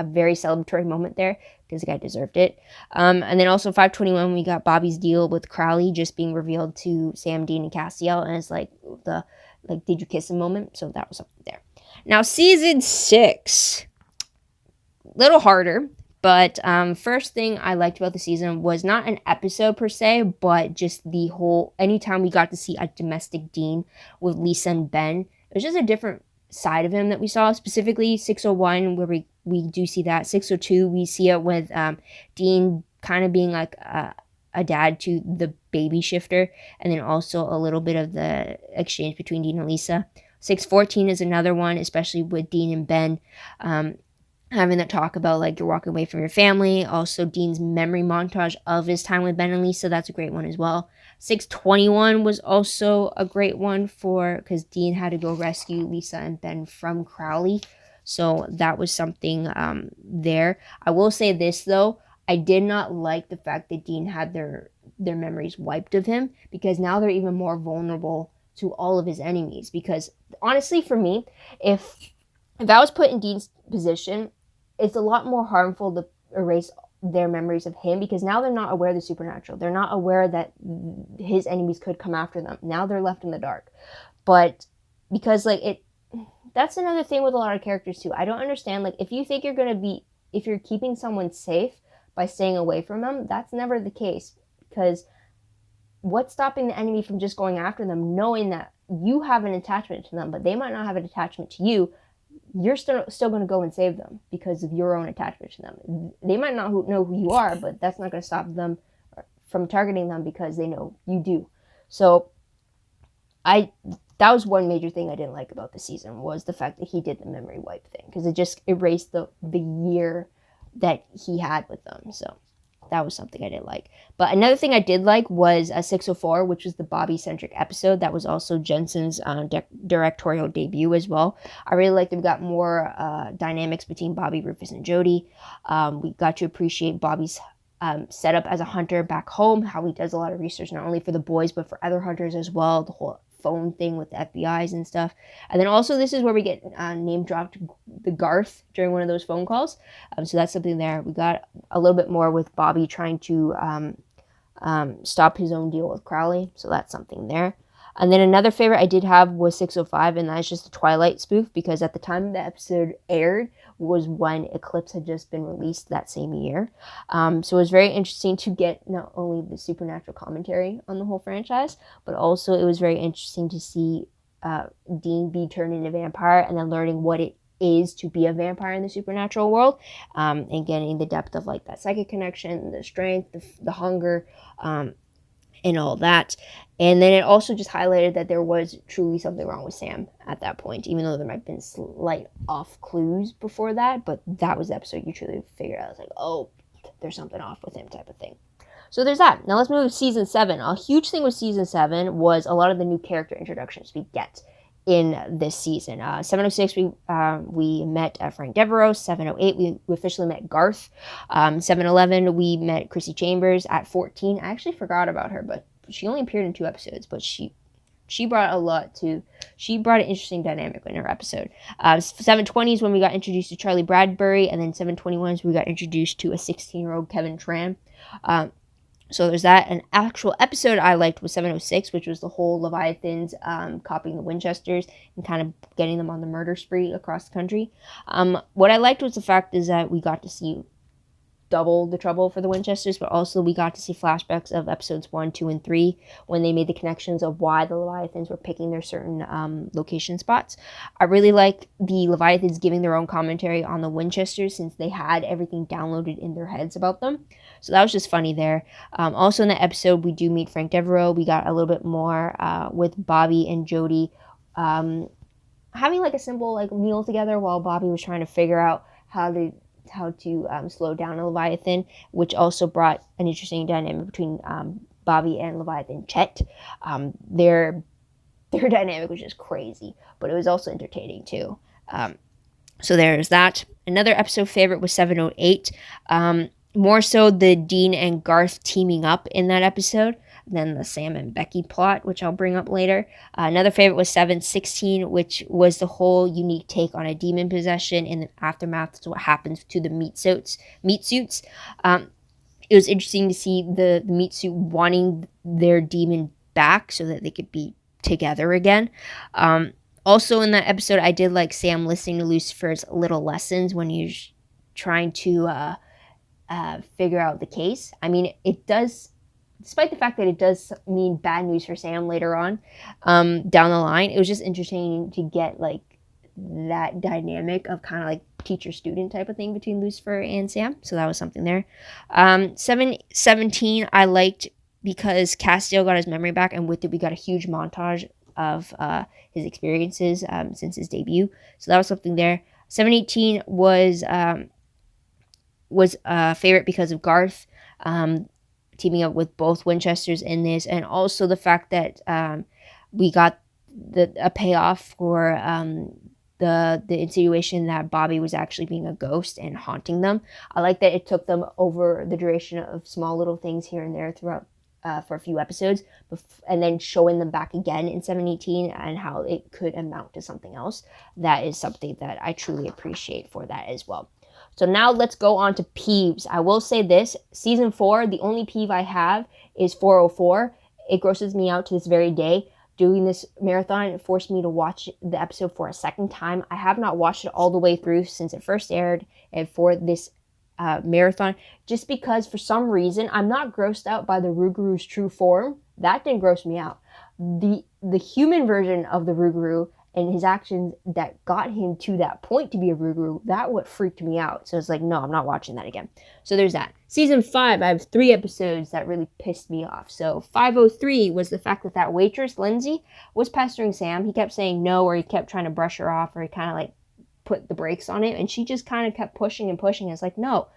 S1: very celebratory moment there because the guy deserved it. And then also 521, we got Bobby's deal with Crowley just being revealed to Sam, Dean, and Castiel, and it's like the did you kiss him moment. So that was something there. Now season 6. Little harder, but first thing I liked about the season was not an episode per se, but just the whole, anytime we got to see a domestic Dean with Lisa and Ben, it was just a different side of him that we saw, specifically 601, where we do see that. 602, we see it with Dean kind of being like a a dad to the baby shifter, and then also a little bit of the exchange between Dean and Lisa. 6:14 is another one, especially with Dean and Ben. Having that talk about like you're walking away from your family. Also, Dean's memory montage of his time with Ben and Lisa. That's a great one as well. 6:21 was also a great one because Dean had to go rescue Lisa and Ben from Crowley. So that was something there. I will say this though. I did not like the fact that Dean had their memories wiped of him, because now they're even more vulnerable to all of his enemies. Because honestly, for me, if I was put in Dean's position, it's a lot more harmful to erase their memories of him, because now they're not aware of the supernatural. They're not aware that his enemies could come after them. Now they're left in the dark. But because that's another thing with a lot of characters too. I don't understand, like, if you think if you're keeping someone safe by staying away from them, that's never the case. Because what's stopping the enemy from just going after them, knowing that you have an attachment to them, but they might not have an attachment to you? You're still going to go and save them because of your own attachment to them. They might not know who you are, but that's not going to stop them from targeting them because they know you do. So that was one major thing I didn't like about the season, was the fact that he did the memory wipe thing, because it just erased the year that he had with them. So that was something I didn't like. But another thing I did like was 604, which was the Bobby-centric episode. That was also Jensen's directorial debut as well. I really liked that we got more dynamics between Bobby, Rufus, and Jody. We got to appreciate Bobby's setup as a hunter back home, how he does a lot of research, not only for the boys, but for other hunters as well, the whole phone thing with the FBI's and stuff. And then also this is where we get name dropped the Garth during one of those phone calls. So that's something there. We got a little bit more with Bobby trying to stop his own deal with Crowley. So that's something there. And then another favorite I did have was 605, and that's just a Twilight spoof, because at the time the episode aired was when Eclipse had just been released that same year. So it was very interesting to get not only the supernatural commentary on the whole franchise, but also it was very interesting to see Dean be turned into a vampire, and then learning what it is to be a vampire in the supernatural world, and getting the depth of like that psychic connection, the strength, the hunger, and all that. And then it also just highlighted that there was truly something wrong with Sam at that point, even though there might have been slight off clues before that. But that was the episode you truly figured out. It's like, oh, there's something off with him, type of thing. So there's that. Now let's move to season 7. A huge thing with season 7 was a lot of the new character introductions we get in this season. 706, we met Frank Devereaux. 708, we officially met Garth. 711, we met Chrissy Chambers. At 14, I actually forgot about her, but she only appeared in 2 episodes, but she brought she brought an interesting dynamic in her episode. 720 is when we got introduced to Charlie Bradbury, and then 721 is we got introduced to a 16-year-old Kevin Tran. So there's that. An actual episode I liked was 706, which was the whole Leviathans copying the Winchesters and kind of getting them on the murder spree across the country. What I liked was the fact is that we got to see double the trouble for the Winchesters, but also we got to see flashbacks of episodes 1, 2, and 3 when they made the connections of why the Leviathans were picking their certain location spots. I really like the Leviathans giving their own commentary on the Winchesters, since they had everything downloaded in their heads about them. So that was just funny there. Also in that episode, we do meet Frank Devereaux. We got a little bit more with Bobby and Jody having like a simple like meal together while Bobby was trying to figure out how to slow down a Leviathan, which also brought an interesting dynamic between Bobby and Leviathan Chet. Their dynamic was just crazy, but it was also entertaining too. So there's that. Another episode favorite was 708. More so the Dean and Garth teaming up in that episode than the Sam and Becky plot, which I'll bring up later. Another favorite was 716, which was the whole unique take on a demon possession in the aftermath to what happens to the meat suits. It was interesting to see the meat suit wanting their demon back so that they could be together again. Also in that episode, I did like Sam listening to Lucifer's little lessons when he's trying to figure out the case. I mean, it does, despite the fact that it does mean bad news for Sam later on down the line, it was just interesting to get like that dynamic of kind of like teacher-student type of thing between Lucifer and Sam. So that was something there. 717 I liked because Castiel got his memory back, and with it we got a huge montage of his experiences since his debut. So that was something there. 718 was a favorite because of Garth teaming up with both Winchesters in this, and also the fact that we got a payoff for the insinuation that Bobby was actually being a ghost and haunting them. I like that it took them over the duration of small little things here and there throughout for a few episodes, and then showing them back again in 718 and how it could amount to something else. That is something that I truly appreciate for that as well. So now let's go on to peeves. I will say this, season 4, the only peeve I have is 404. It grosses me out to this very day. Doing this marathon, it forced me to watch the episode for a second time. I have not watched it all the way through since it first aired, and for this marathon, just because for some reason I'm not grossed out by the Rougarou's true form. That didn't gross me out. The human version of the Rougarou and his actions that got him to that point to be a Rougarou, that what freaked me out. So it's like, no, I'm not watching that again. So there's that. Season 5, I have 3 episodes that really pissed me off. So 503 was the fact that waitress, Lindsay, was pestering Sam. He kept saying no, or he kept trying to brush her off, or he kind of like put the brakes on it, and she just kind of kept pushing and pushing. It's like, no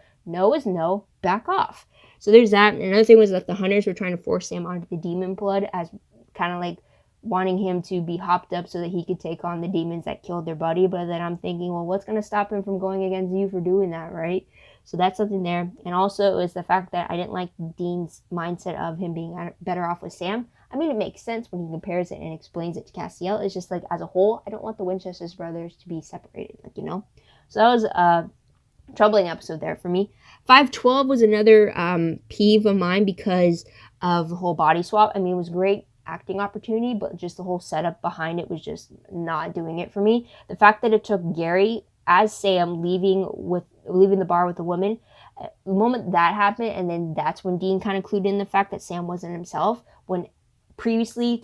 S1: is no, back off. So there's that. And another thing was that the hunters were trying to force Sam onto the demon blood, as kind of like wanting him to be hopped up so that he could take on the demons that killed their buddy. But then I'm thinking, well, what's going to stop him from going against you for doing that, right? So that's something there. And also is the fact that I didn't like Dean's mindset of him being better off with Sam. I mean, it makes sense when he compares it and explains it to Castiel. It's just like, as a whole, I don't want the Winchester brothers to be separated, like, you know? So that was a troubling episode there for me. 512 was another peeve of mine because of the whole body swap. I mean, it was great acting opportunity, but just the whole setup behind it was just not doing it for me. The fact that it took Gary as Sam leaving the bar with the woman, the moment that happened, and then that's when Dean kind of clued in the fact that Sam wasn't himself, when previously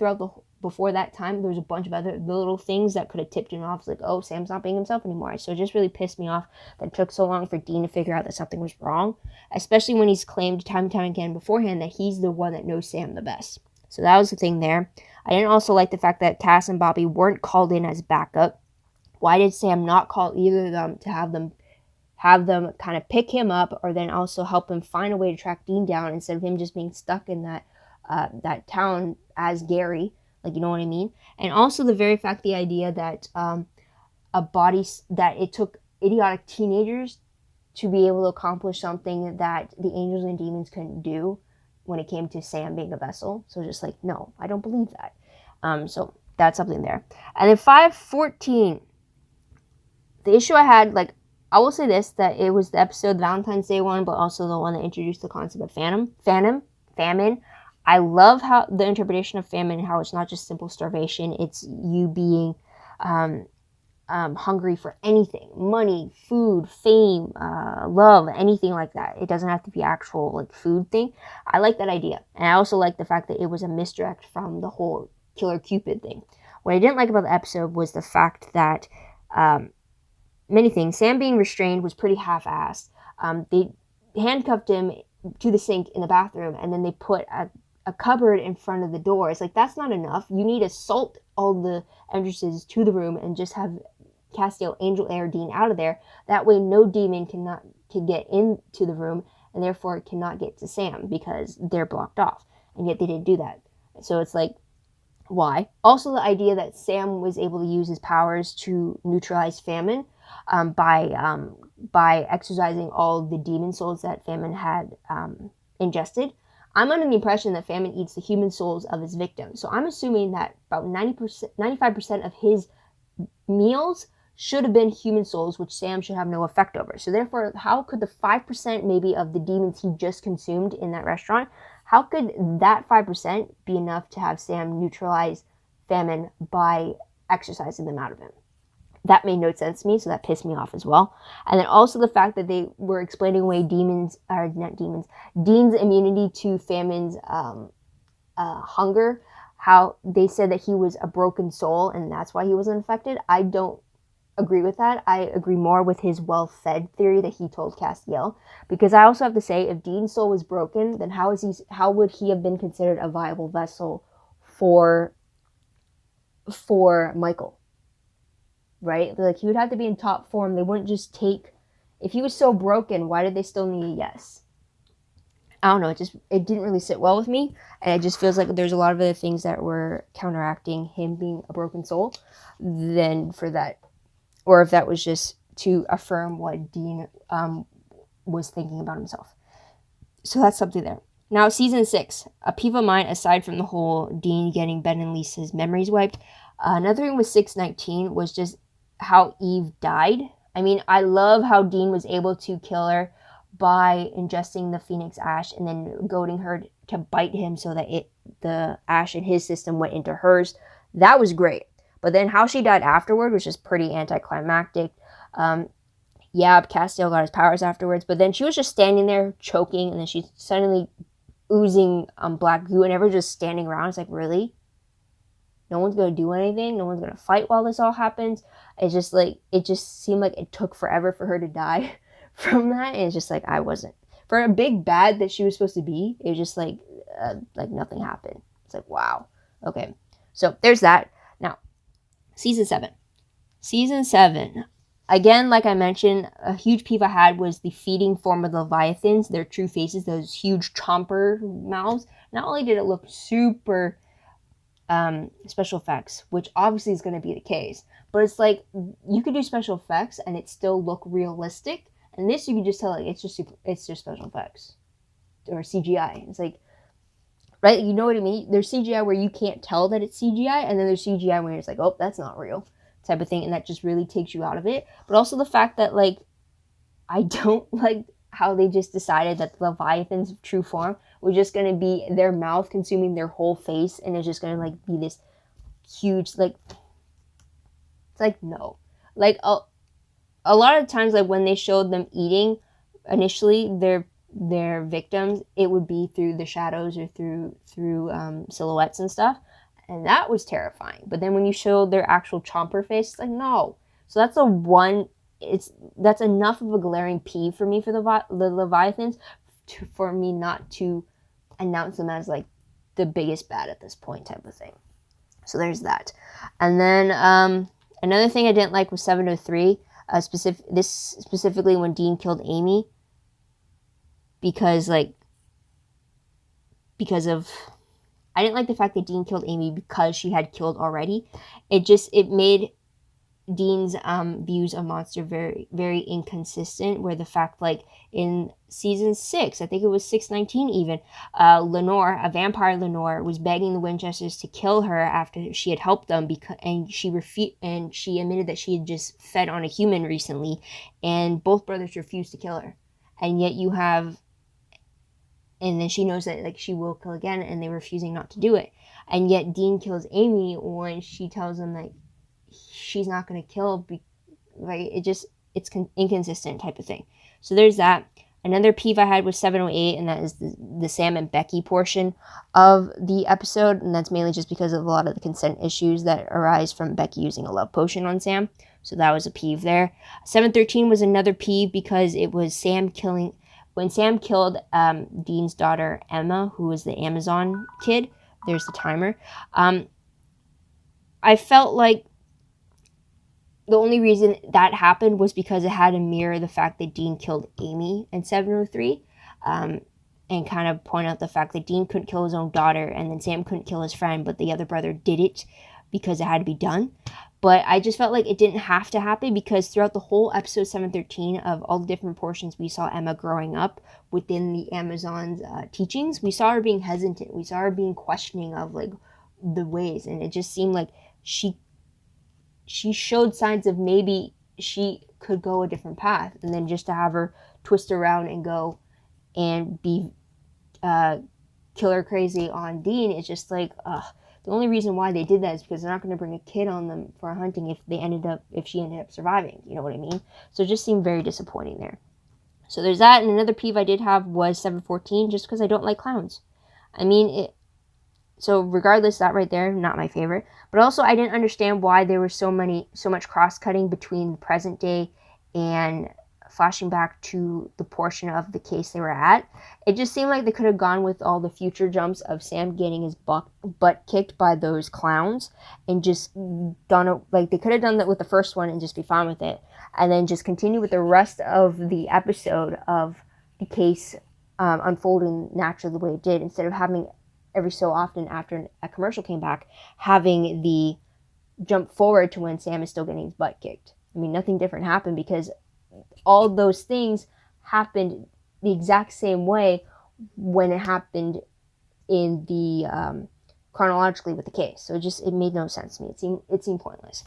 S1: before that time there was a bunch of other little things that could have tipped him off. It's like, oh, Sam's not being himself anymore. So it just really pissed me off that it took so long for Dean to figure out that something was wrong, especially when he's claimed time and time again beforehand that he's the one that knows Sam the best. So that was the thing there. I didn't also like the fact that Cass and Bobby weren't called in as backup. Why did Sam not call either of them to have them kind of pick him up, or then also help him find a way to track Dean down, instead of him just being stuck in that town as Gary, like, you know what I mean? And also the very fact, the idea that that it took idiotic teenagers to be able to accomplish something that the angels and demons couldn't do when it came to Sam being a vessel. So just like, no, I don't believe that. So that's something there. And then 514, the issue I had, like, I will say this, that it was the episode, Valentine's Day one, but also the one that introduced the concept of famine. I love how the interpretation of famine, how it's not just simple starvation, it's you being hungry for anything, money, food, fame, love, anything like that. It doesn't have to be actual like food thing. I like that idea. And I also like the fact that it was a misdirect from the whole Killer Cupid thing. What I didn't like about the episode was the fact that many things. Sam being restrained was pretty half-assed. They handcuffed him to the sink in the bathroom, and then they put a cupboard in front of the door. It's like, that's not enough. You need to salt all the entrances to the room and just have Castiel Angel Air Dean out of there. That way no demon can get into the room, and therefore cannot get to Sam because they're blocked off. And yet they didn't do that. So it's like, why? Also the idea that Sam was able to use his powers to neutralize famine by exorcising all the demon souls that famine had ingested. I'm under the impression that famine eats the human souls of his victims. So I'm assuming that about 95% of his meals should have been human souls, which Sam should have no effect over. So therefore, how could the 5% maybe of the demons he just consumed in that restaurant, how could that 5% be enough to have Sam neutralize famine by exorcising them out of him? That made no sense to me, so that pissed me off as well. And then also the fact that they were explaining away Dean's immunity to famine's hunger. How they said that he was a broken soul and that's why he wasn't affected. I don't agree with that. I agree more with his well-fed theory that he told Castiel, because I also have to say, if Dean's soul was broken, then how would he have been considered a viable vessel for Michael, right? Like, he would have to be in top form. They wouldn't just take, if he was so broken, why did they still need a yes? I don't know, it didn't really sit well with me, and it just feels like there's a lot of other things that were counteracting him being a broken soul than for that, or if that was just to affirm what Dean was thinking about himself. So that's something there. Now, season 6, a peeve of mine, aside from the whole Dean getting Ben and Lisa's memories wiped, another thing with 619 was just how Eve died. I mean, I love how Dean was able to kill her by ingesting the Phoenix ash and then goading her to bite him so that the ash in his system went into hers. That was great. But then how she died afterward was just pretty anticlimactic. Yeah, Castiel got his powers afterwards, but then she was just standing there choking, and then she's suddenly oozing black goo, and everyone's just standing around. It's like, really? No one's going to do anything? No one's going to fight while this all happens? It's just like, it just seemed like it took forever for her to die from that, and it's just like, I wasn't. For a big bad that she was supposed to be, it was just like nothing happened. It's like, wow. Okay, so there's that. Now, Season 7. Season 7. Again, like I mentioned, a huge peeve I had was the feeding form of the Leviathans, their true faces, those huge chomper mouths. Not only did it look super special effects, which obviously is going to be the case, but it's like, you could do special effects and it still look realistic. And this, you can just tell, like, it's just special effects or CGI. It's like, right? You know what I mean? There's CGI where you can't tell that it's CGI, and then there's CGI where it's like, oh, that's not real, type of thing, and that just really takes you out of it. But also the fact that, like, I don't like how they just decided that the Leviathan's true form was just going to be their mouth consuming their whole face, and it's just going to, like, be this huge, like, it's like, no. Like, a lot of times, like, when they showed them eating, initially, their victims, it would be through the shadows or through silhouettes and stuff, and that was terrifying. But then when you showed their actual chomper face, it's like, no. So that's that's enough of a glaring peeve for me for the Leviathans for me not to announce them as, like, the biggest bad at this point, type of thing. So there's that. And then another thing I didn't like was 703. Specifically when Dean killed Amy, because of, I didn't like the fact that Dean killed Amy because she had killed already. It made Dean's views of Monster very, very inconsistent, where the fact, like, in season 6, I think it was 619 even, Lenore, a vampire Lenore, was begging the Winchesters to kill her after she had helped them, and she admitted that she had just fed on a human recently, and both brothers refused to kill her. And yet and then she knows that, like, she will kill again, and they're refusing not to do it. And yet Dean kills Amy when she tells him that she's not going to kill, right? It's inconsistent type of thing. So there's that. Another peeve I had was 708, and that is the Sam and Becky portion of the episode, and that's mainly just because of a lot of the consent issues that arise from Becky using a love potion on Sam. So that was a peeve there. 713 was another peeve because it was when Sam killed Dean's daughter Emma, who was the Amazon kid. There's the timer. I felt like the only reason that happened was because it had to mirror the fact that Dean killed Amy in 703, and kind of point out the fact that Dean couldn't kill his own daughter, and then Sam couldn't kill his friend, but the other brother did it because it had to be done. But I just felt like it didn't have to happen, because throughout the whole episode 713 of all the different portions, we saw Emma growing up within the Amazon's teachings. We saw her being hesitant. We saw her being questioning of, like, the ways, and it just seemed like she showed signs of maybe she could go a different path, and then just to have her twist around and go and be killer crazy on Dean, it's just like, the only reason why they did that is because they're not going to bring a kid on them for hunting if she ended up surviving, you know what I mean? So it just seemed very disappointing there. So there's that, and another peeve I did have was 714, just because I don't like clowns. I mean, So regardless, that right there, not my favorite. But also, I didn't understand why there was so much cross-cutting between present day and flashing back to the portion of the case they were at. It just seemed like they could have gone with all the future jumps of Sam getting his butt kicked by those clowns and just done it. Like, they could have done that with the first one and just be fine with it. And then just continue with the rest of the episode of the case unfolding naturally the way it did, instead of having every so often after a commercial came back, having the jump forward to when Sam is still getting his butt kicked. I mean, nothing different happened because all those things happened the exact same way when it happened in the chronologically with the case. So it made no sense to me. It seemed pointless.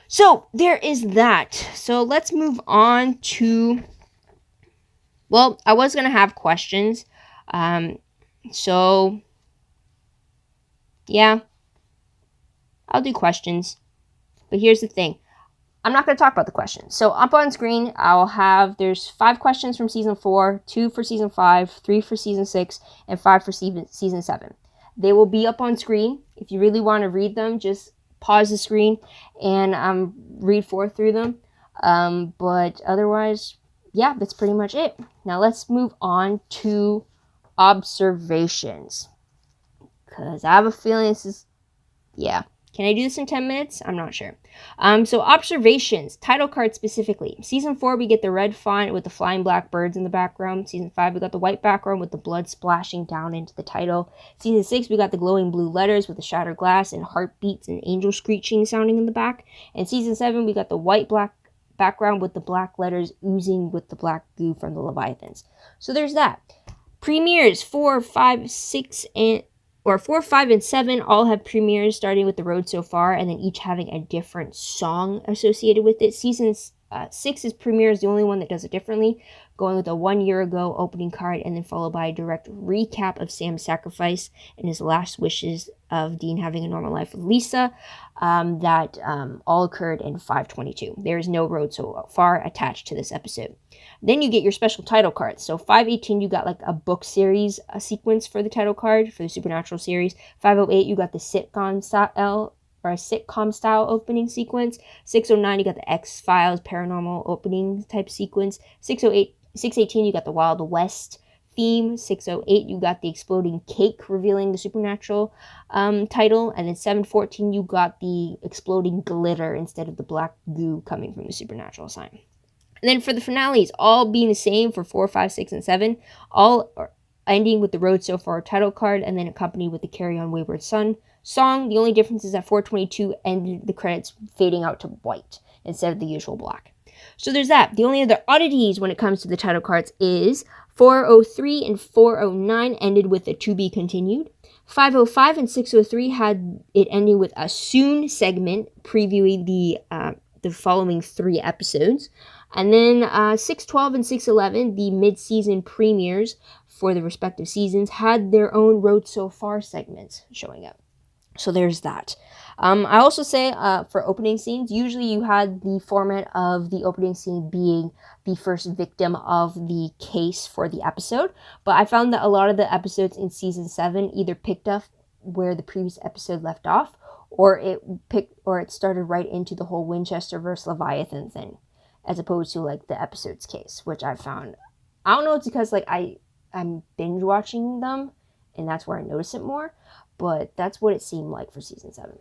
S1: So there is that. So let's move on to, well, I was going to have questions. So yeah, I'll do questions. But here's the thing. I'm not going to talk about the questions. So up on screen, there's 5 questions from season 4, 2 for season 5, 3 for season 6, and 5 for season 7. They will be up on screen. If you really want to read them, just pause the screen and read forth through them. But otherwise, yeah, that's pretty much it. Now let's move on to observations. Because I have a feeling this is, yeah. Can I do this in 10 minutes? I'm not sure. So observations, title card specifically. Season 4, we get the red font with the flying black birds in the background. Season 5, we got the white background with the blood splashing down into the title. Season 6, we got the glowing blue letters with the shattered glass and heartbeats and angel screeching sounding in the back. And Season 7, we got the white black background with the black letters oozing with the black goo from the Leviathans. So there's that. Premieres 4, 5, 5, and 7 all have premieres starting with The Road So Far, and then each having a different song associated with it. Season 6's premiere is the only one that does it differently, going with a 1 year ago opening card, and then followed by a direct recap of Sam's sacrifice and his last wishes of Dean having a normal life with Lisa, that all occurred in 5/22. There is no Road So Far attached to this episode. Then you get your special title cards. So 5/18, you got like a book series sequence for the title card for the Supernatural series. 5/08, you got the sitcom style opening sequence. 6/09, you got the X-Files paranormal opening type sequence. 6/18, you got the Wild West theme. 6/08, you got the exploding cake revealing the Supernatural title. And then 7/14, you got the exploding glitter instead of the black goo coming from the Supernatural sign. And then for the finales, all being the same for 4, 5, 6, and 7, all ending with the Road So Far title card and then accompanied with the Carry On Wayward Son song. The only difference is that 4/22 ended the credits fading out to white instead of the usual black. So there's that. The only other oddities when it comes to the title cards is 4/03 and 4/09 ended with a to be continued. 5/05 and 6/03 had it ending with a soon segment previewing the following 3 episodes. And then 6/12 and 6/11, the mid-season premieres for the respective seasons, had their own Road So Far segments showing up. So there's that. I also say for opening scenes, usually you had the format of the opening scene being the first victim of the case for the episode. But I found that a lot of the episodes in season 7 either picked up where the previous episode left off, or it started right into the whole Winchester versus Leviathan thing, as opposed to like the episode's case, which I found, I don't know, it's because like I'm binge watching them and that's where I notice it more, but that's what it seemed like for season 7.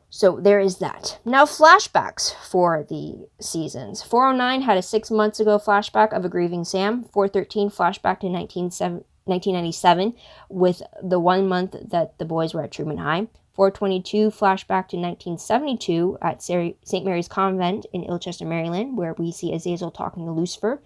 S1: So there is that. Now flashbacks for the seasons. 4/09 had a 6 months ago flashback of a grieving Sam. 4/13 flashback to 1997 with the 1 month that the boys were at Truman High. 4/22 flashback to 1972 at St. Mary's Convent in Ilchester, Maryland, where we see Azazel talking to Lucifer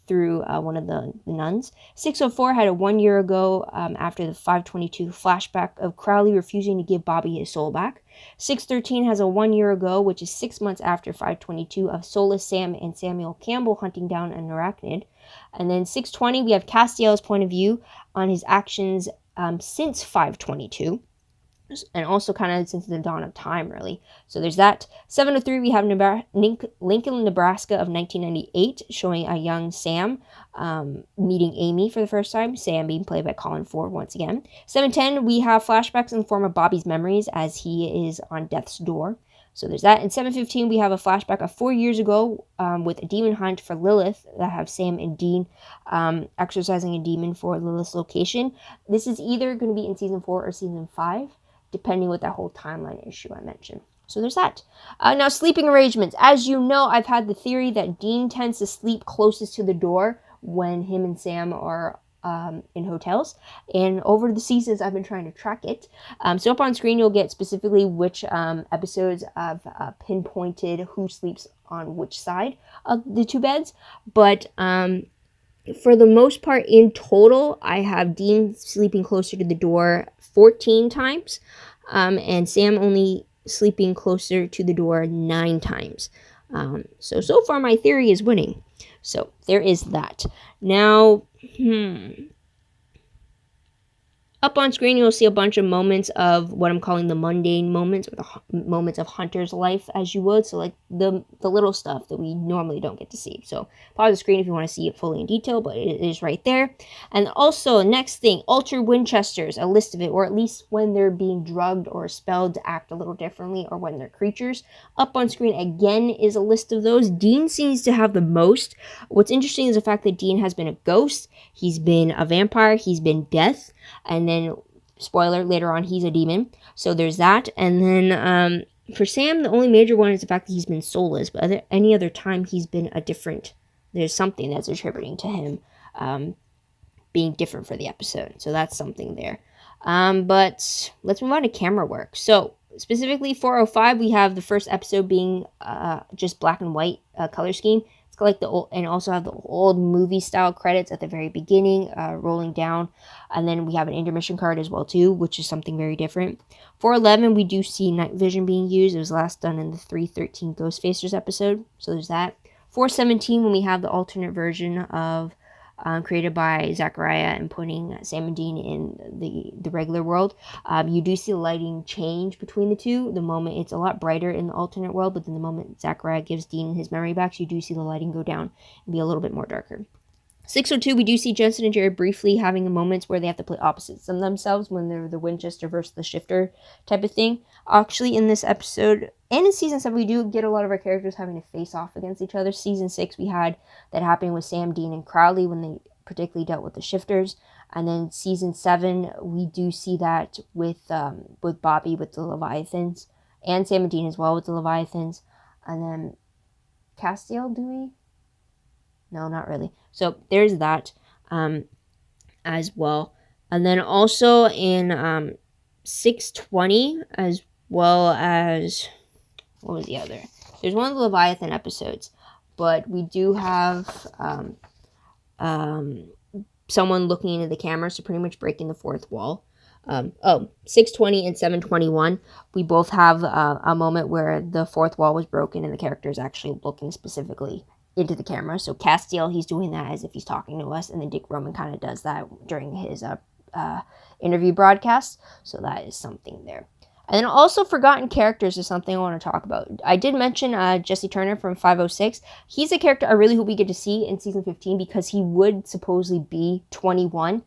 S1: through one of the nuns. 6/04 had a 1 year ago after the 5/22 flashback of Crowley refusing to give Bobby his soul back. 6/13 has a 1 year ago, which is 6 months after 5/22, of Soulless Sam and Samuel Campbell hunting down an arachnid. And then 6/20, we have Castiel's point of view on his actions since 5/22. and also kind of since the dawn of time, really. So there's that. 7:03, we have Lincoln, Nebraska of 1998, showing a young Sam meeting Amy for the first time. Sam being played by Colin Ford once again. 7:10, we have flashbacks in the form of Bobby's memories as he is on death's door. So there's that. And 7:15, we have a flashback of 4 years ago with a demon hunt for Lilith that have Sam and Dean exercising a demon for Lilith's location. This is either going to be in season 4 or season 5, depending with that whole timeline issue I mentioned. So there's that. Now, sleeping arrangements. As you know, I've had the theory that Dean tends to sleep closest to the door when him and Sam are in hotels. And over the seasons, I've been trying to track it. So up on screen, you'll get specifically which episodes I've pinpointed who sleeps on which side of the two beds. But for the most part, in total, I have Dean sleeping closer to the door 14 times, and Sam only sleeping closer to the door 9 times. So far, my theory is winning. So there is that. Now, up on screen, you'll see a bunch of moments of what I'm calling the mundane moments, or the moments of Hunter's life, as you would. So like the little stuff that we normally don't get to see. So pause the screen if you want to see it fully in detail, but it is right there. And also, next thing, Alter Winchesters, a list of it, or at least when they're being drugged or spelled to act a little differently, or when they're creatures. Up on screen again is a list of those. Dean seems to have the most. What's interesting is the fact that Dean has been a ghost, he's been a vampire, he's been death, and then, spoiler, later on, he's a demon. So there's that. And then for Sam, the only major one is the fact that he's been soulless. But any other time, he's been a different... There's something that's attributing to him being different for the episode. So that's something there. But let's move on to camera work. So specifically 405, we have the first episode being just black and white color scheme. Like the old, and also have the old movie style credits at the very beginning, rolling down, and then we have an intermission card as well too, which is something very different. 411, we do see night vision being used. It was last done in the 313 Ghostfacers episode, so there's that. 417, when we have the alternate version of created by Zachariah and putting Sam and Dean in the regular world, you do see the lighting change between the two. The moment it's a lot brighter in the alternate world, but then the moment Zachariah gives Dean his memory back, you do see the lighting go down and be a little bit more darker. 602, we do see Jensen and Jerry briefly having the moments where they have to play opposites of themselves when they're the Winchester versus the Shifter type of thing. Actually, in this episode and in season 7, we do get a lot of our characters having to face off against each other. Season 6, we had that happening with Sam, Dean, and Crowley when they particularly dealt with the Shifters. And then season 7, we do see that with Bobby with the Leviathans, and Sam and Dean as well with the Leviathans. And then Castiel, do we? No, not really. So there's that as well. And then also in 620, as well as, what was the other? There's one of the Leviathan episodes, but we do have someone looking into the camera, so pretty much breaking the fourth wall. 620 and 721, we both have a moment where the fourth wall was broken and the character is actually looking specifically into the camera. So Castiel, he's doing that as if he's talking to us, and then Dick Roman kind of does that during his interview broadcast. So that is something there. And then also forgotten characters is something I want to talk about. I did mention Jesse Turner from 506. He's a character I really hope we get to see in season 15 because he would supposedly be 21.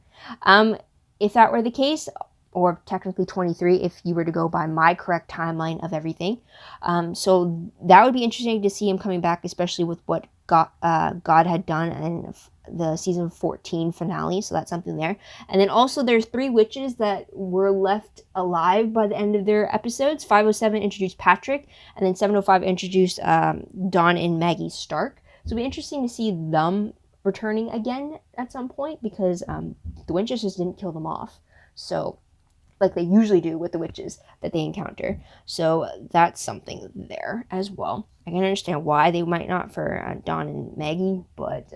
S1: If that were the case, or technically 23 if you were to go by my correct timeline of everything. So that would be interesting to see him coming back, especially with what God had done in the season 14 finale. So that's something there. And then also there's 3 witches that were left alive by the end of their episodes. 507 introduced Patrick, and then 705 introduced Dawn and Maggie Stark. So it'll be interesting to see them returning again at some point because the Winchesters didn't kill them off. So like they usually do with the witches that they encounter. So that's something there as well. I can understand why they might not for Dawn and Maggie, but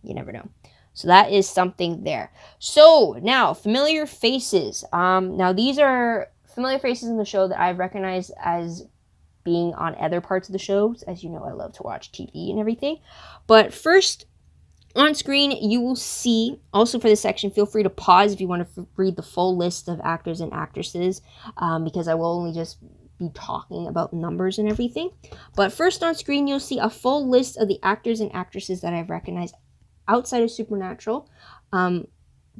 S1: you never know. So that is something there. So now, familiar faces. Now these are familiar faces in the show that I've recognized as being on other parts of the shows. As you know, I love to watch TV and everything. But first, On screen, you will see, also for this section, feel free to pause if you want to read the full list of actors and actresses, because I will only just be talking about numbers and everything. But first on screen, you'll see a full list of the actors and actresses that I've recognized outside of Supernatural.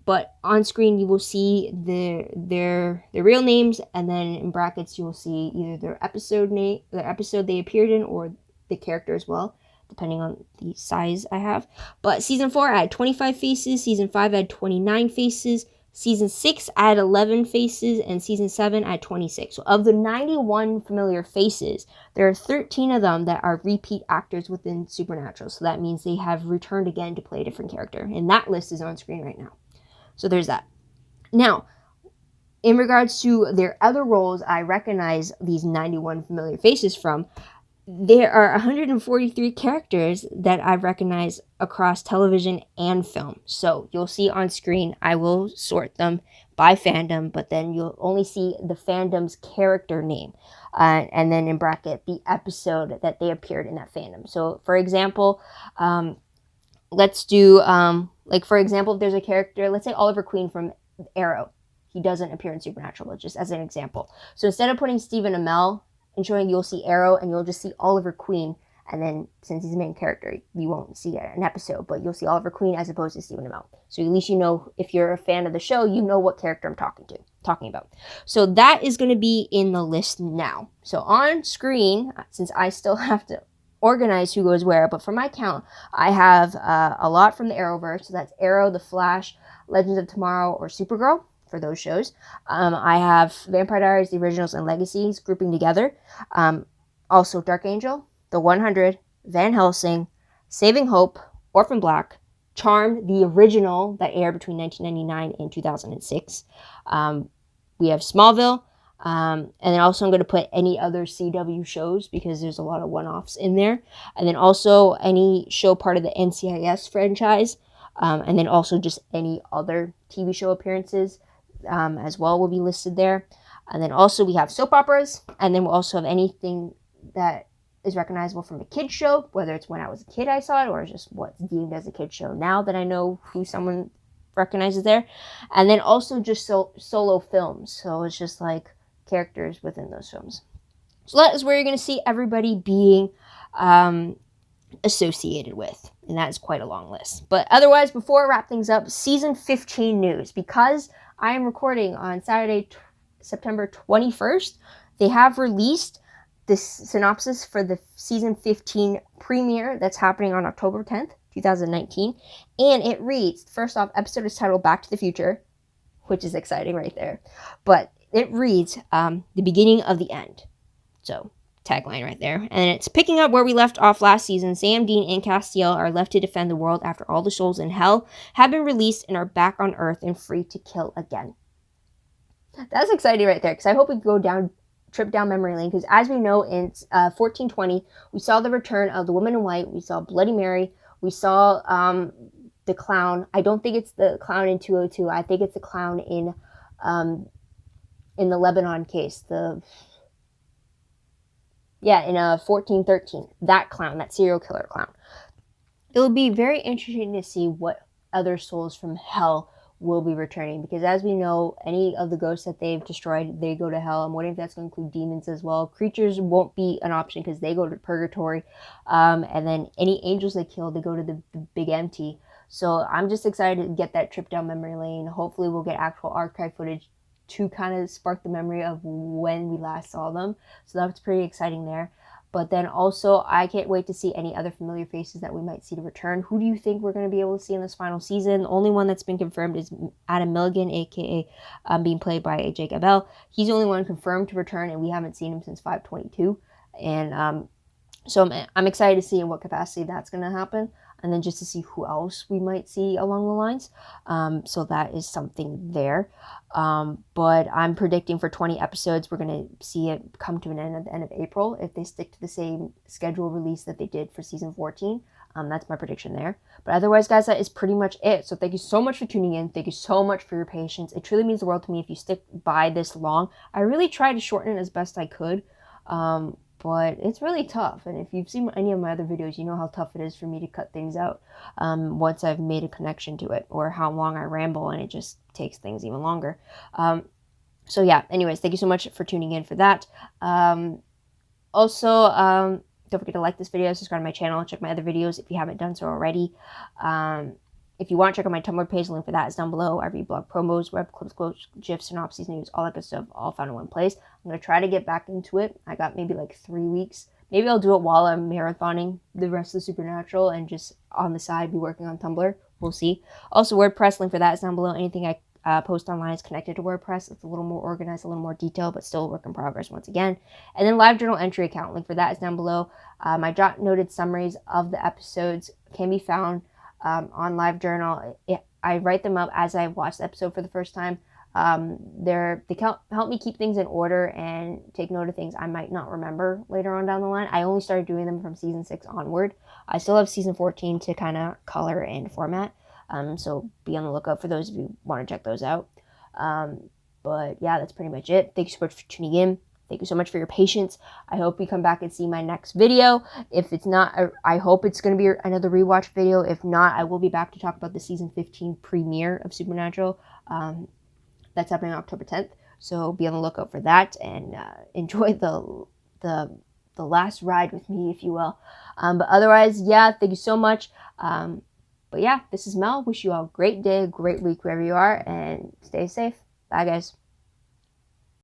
S1: But on screen, you will see their real names, and then in brackets, you will see either their episode name, the episode they appeared in, or the character as well, depending on the size I have. But season 4, I had 25 faces. Season 5, I had 29 faces. Season 6, I had 11 faces. And season 7, I had 26. So of the 91 familiar faces, there are 13 of them that are repeat actors within Supernatural. So that means they have returned again to play a different character. And that list is on screen right now. So there's that. Now, in regards to their other roles, I recognize these 91 familiar faces from. There are 143 characters that I recognize across television and film. So you'll see on screen, I will sort them by fandom, but then you'll only see the fandom's character name. And then in bracket, the episode that they appeared in that fandom. So for example, let's do, for example, if there's a character, let's say Oliver Queen from Arrow. He doesn't appear in Supernatural, but just as an example. So instead of putting Stephen Amell and showing, you'll see Arrow and you'll just see Oliver Queen. And then since he's the main character, you won't see an episode, but you'll see Oliver Queen as opposed to Stephen Amell. So at least you know, if you're a fan of the show, you know what character I'm talking about. So that is going to be in the list now. So on screen, since I still have to organize who goes where, but for my count, I have a lot from the Arrowverse. So that's Arrow, The Flash, Legends of Tomorrow, or Supergirl for those shows. I have Vampire Diaries, the originals, and Legacies grouping together. Also Dark Angel, The 100, Van Helsing, Saving Hope, Orphan Black, Charmed, the original that aired between 1999 and 2006. We have Smallville, and then also I'm going to put any other CW shows because there's a lot of one-offs in there. And then also any show part of the NCIS franchise, and then also just any other TV show appearances as well will be listed there. And then also we have soap operas, and then we'll also have anything that is recognizable from a kid's show, whether it's when I was a kid I saw it, or just what's deemed as a kid's show now that I know who someone recognizes there. And then also just solo films. So it's just like characters within those films. So that is where you're going to see everybody being associated with. And that is quite a long list. But otherwise, before I wrap things up, season 15 news. Because I am recording on Saturday, September 21st, they have released this synopsis for the season 15 premiere that's happening on October 10th, 2019. And it reads, first off, episode is titled Back to the Future, which is exciting right there. But it reads, the beginning of the end. So, tagline right there. And it's picking up where we left off last season. Sam, Dean, and Castiel are left to defend the world after all the souls in hell have been released and are back on Earth and free to kill again. That's exciting right there, because I hope we go trip down memory lane, because as we know in 1420, we saw the return of the Woman in White, we saw Bloody Mary, we saw the clown. I don't think it's the clown in 202. I think it's the clown in the Lebanon case. In 1413. That clown, that serial killer clown. It will be very interesting to see what other souls from hell will be returning, because as we know, any of the ghosts that they've destroyed, they go to hell. I'm wondering if that's going to include demons as well. Creatures won't be an option because they go to purgatory. And then any angels they kill, they go to the big empty. So I'm just excited to get that trip down memory lane. Hopefully we'll get actual archive footage to kind of spark the memory of when we last saw them. So that's pretty exciting there. But then also, I can't wait to see any other familiar faces that we might see to return. Who do you think we're going to be able to see in this final season? The only one that's been confirmed is Adam Milligan, a.k.a. Being played by Jacob Bell. He's the only one confirmed to return, and we haven't seen him since 522. And so I'm excited to see in what capacity that's going to happen. And then just to see who else we might see along the lines. So that is something there. But I'm predicting for 20 episodes, we're going to see it come to an end at the end of April if they stick to the same schedule release that they did for season 14. That's my prediction there. But otherwise, guys, that is pretty much it. So thank you so much for tuning in. Thank you so much for your patience. It truly means the world to me if you stick by this long. I really tried to shorten it as best I could. but it's really tough. And if you've seen any of my other videos, you know how tough it is for me to cut things out once I've made a connection to it, or how long I ramble and it just takes things even longer. So yeah, anyways, thank you so much for tuning in for that. Also, don't forget to like this video, subscribe to my channel, check my other videos if you haven't done so already. If you want to check out my Tumblr page, the link for that is down below. I read blog promos, web clips, quotes, GIFs, synopses, news, all that good stuff, all found in one place. I'm going to try to get back into it. I got maybe like 3 weeks. Maybe I'll do it while I'm marathoning the rest of the Supernatural and just on the side be working on Tumblr. We'll see. Also, WordPress, link for that is down below. Anything I post online is connected to WordPress. It's a little more organized, a little more detailed, but still a work in progress once again. And then live journal entry account, link for that is down below. My jot noted summaries of the episodes can be found on LiveJournal. I write them up as I watch the episode for the first time. They help me keep things in order and take note of things I might not remember later on down the line. I only started doing them from season 6 onward. I still have season 14 to kind of color and format. So be on the lookout for those if you want to check those out. But yeah, that's pretty much it. Thank you so much for tuning in. Thank you so much for your patience. I hope you come back and see my next video. If it's not, I hope it's going to be another rewatch video. If not, I will be back to talk about the season 15 premiere of Supernatural. That's happening October 10th. So be on the lookout for that and enjoy the last ride with me, if you will. But otherwise, yeah, thank you so much. But yeah, this is Mel. Wish you all a great day, a great week wherever you are, and stay safe. Bye, guys.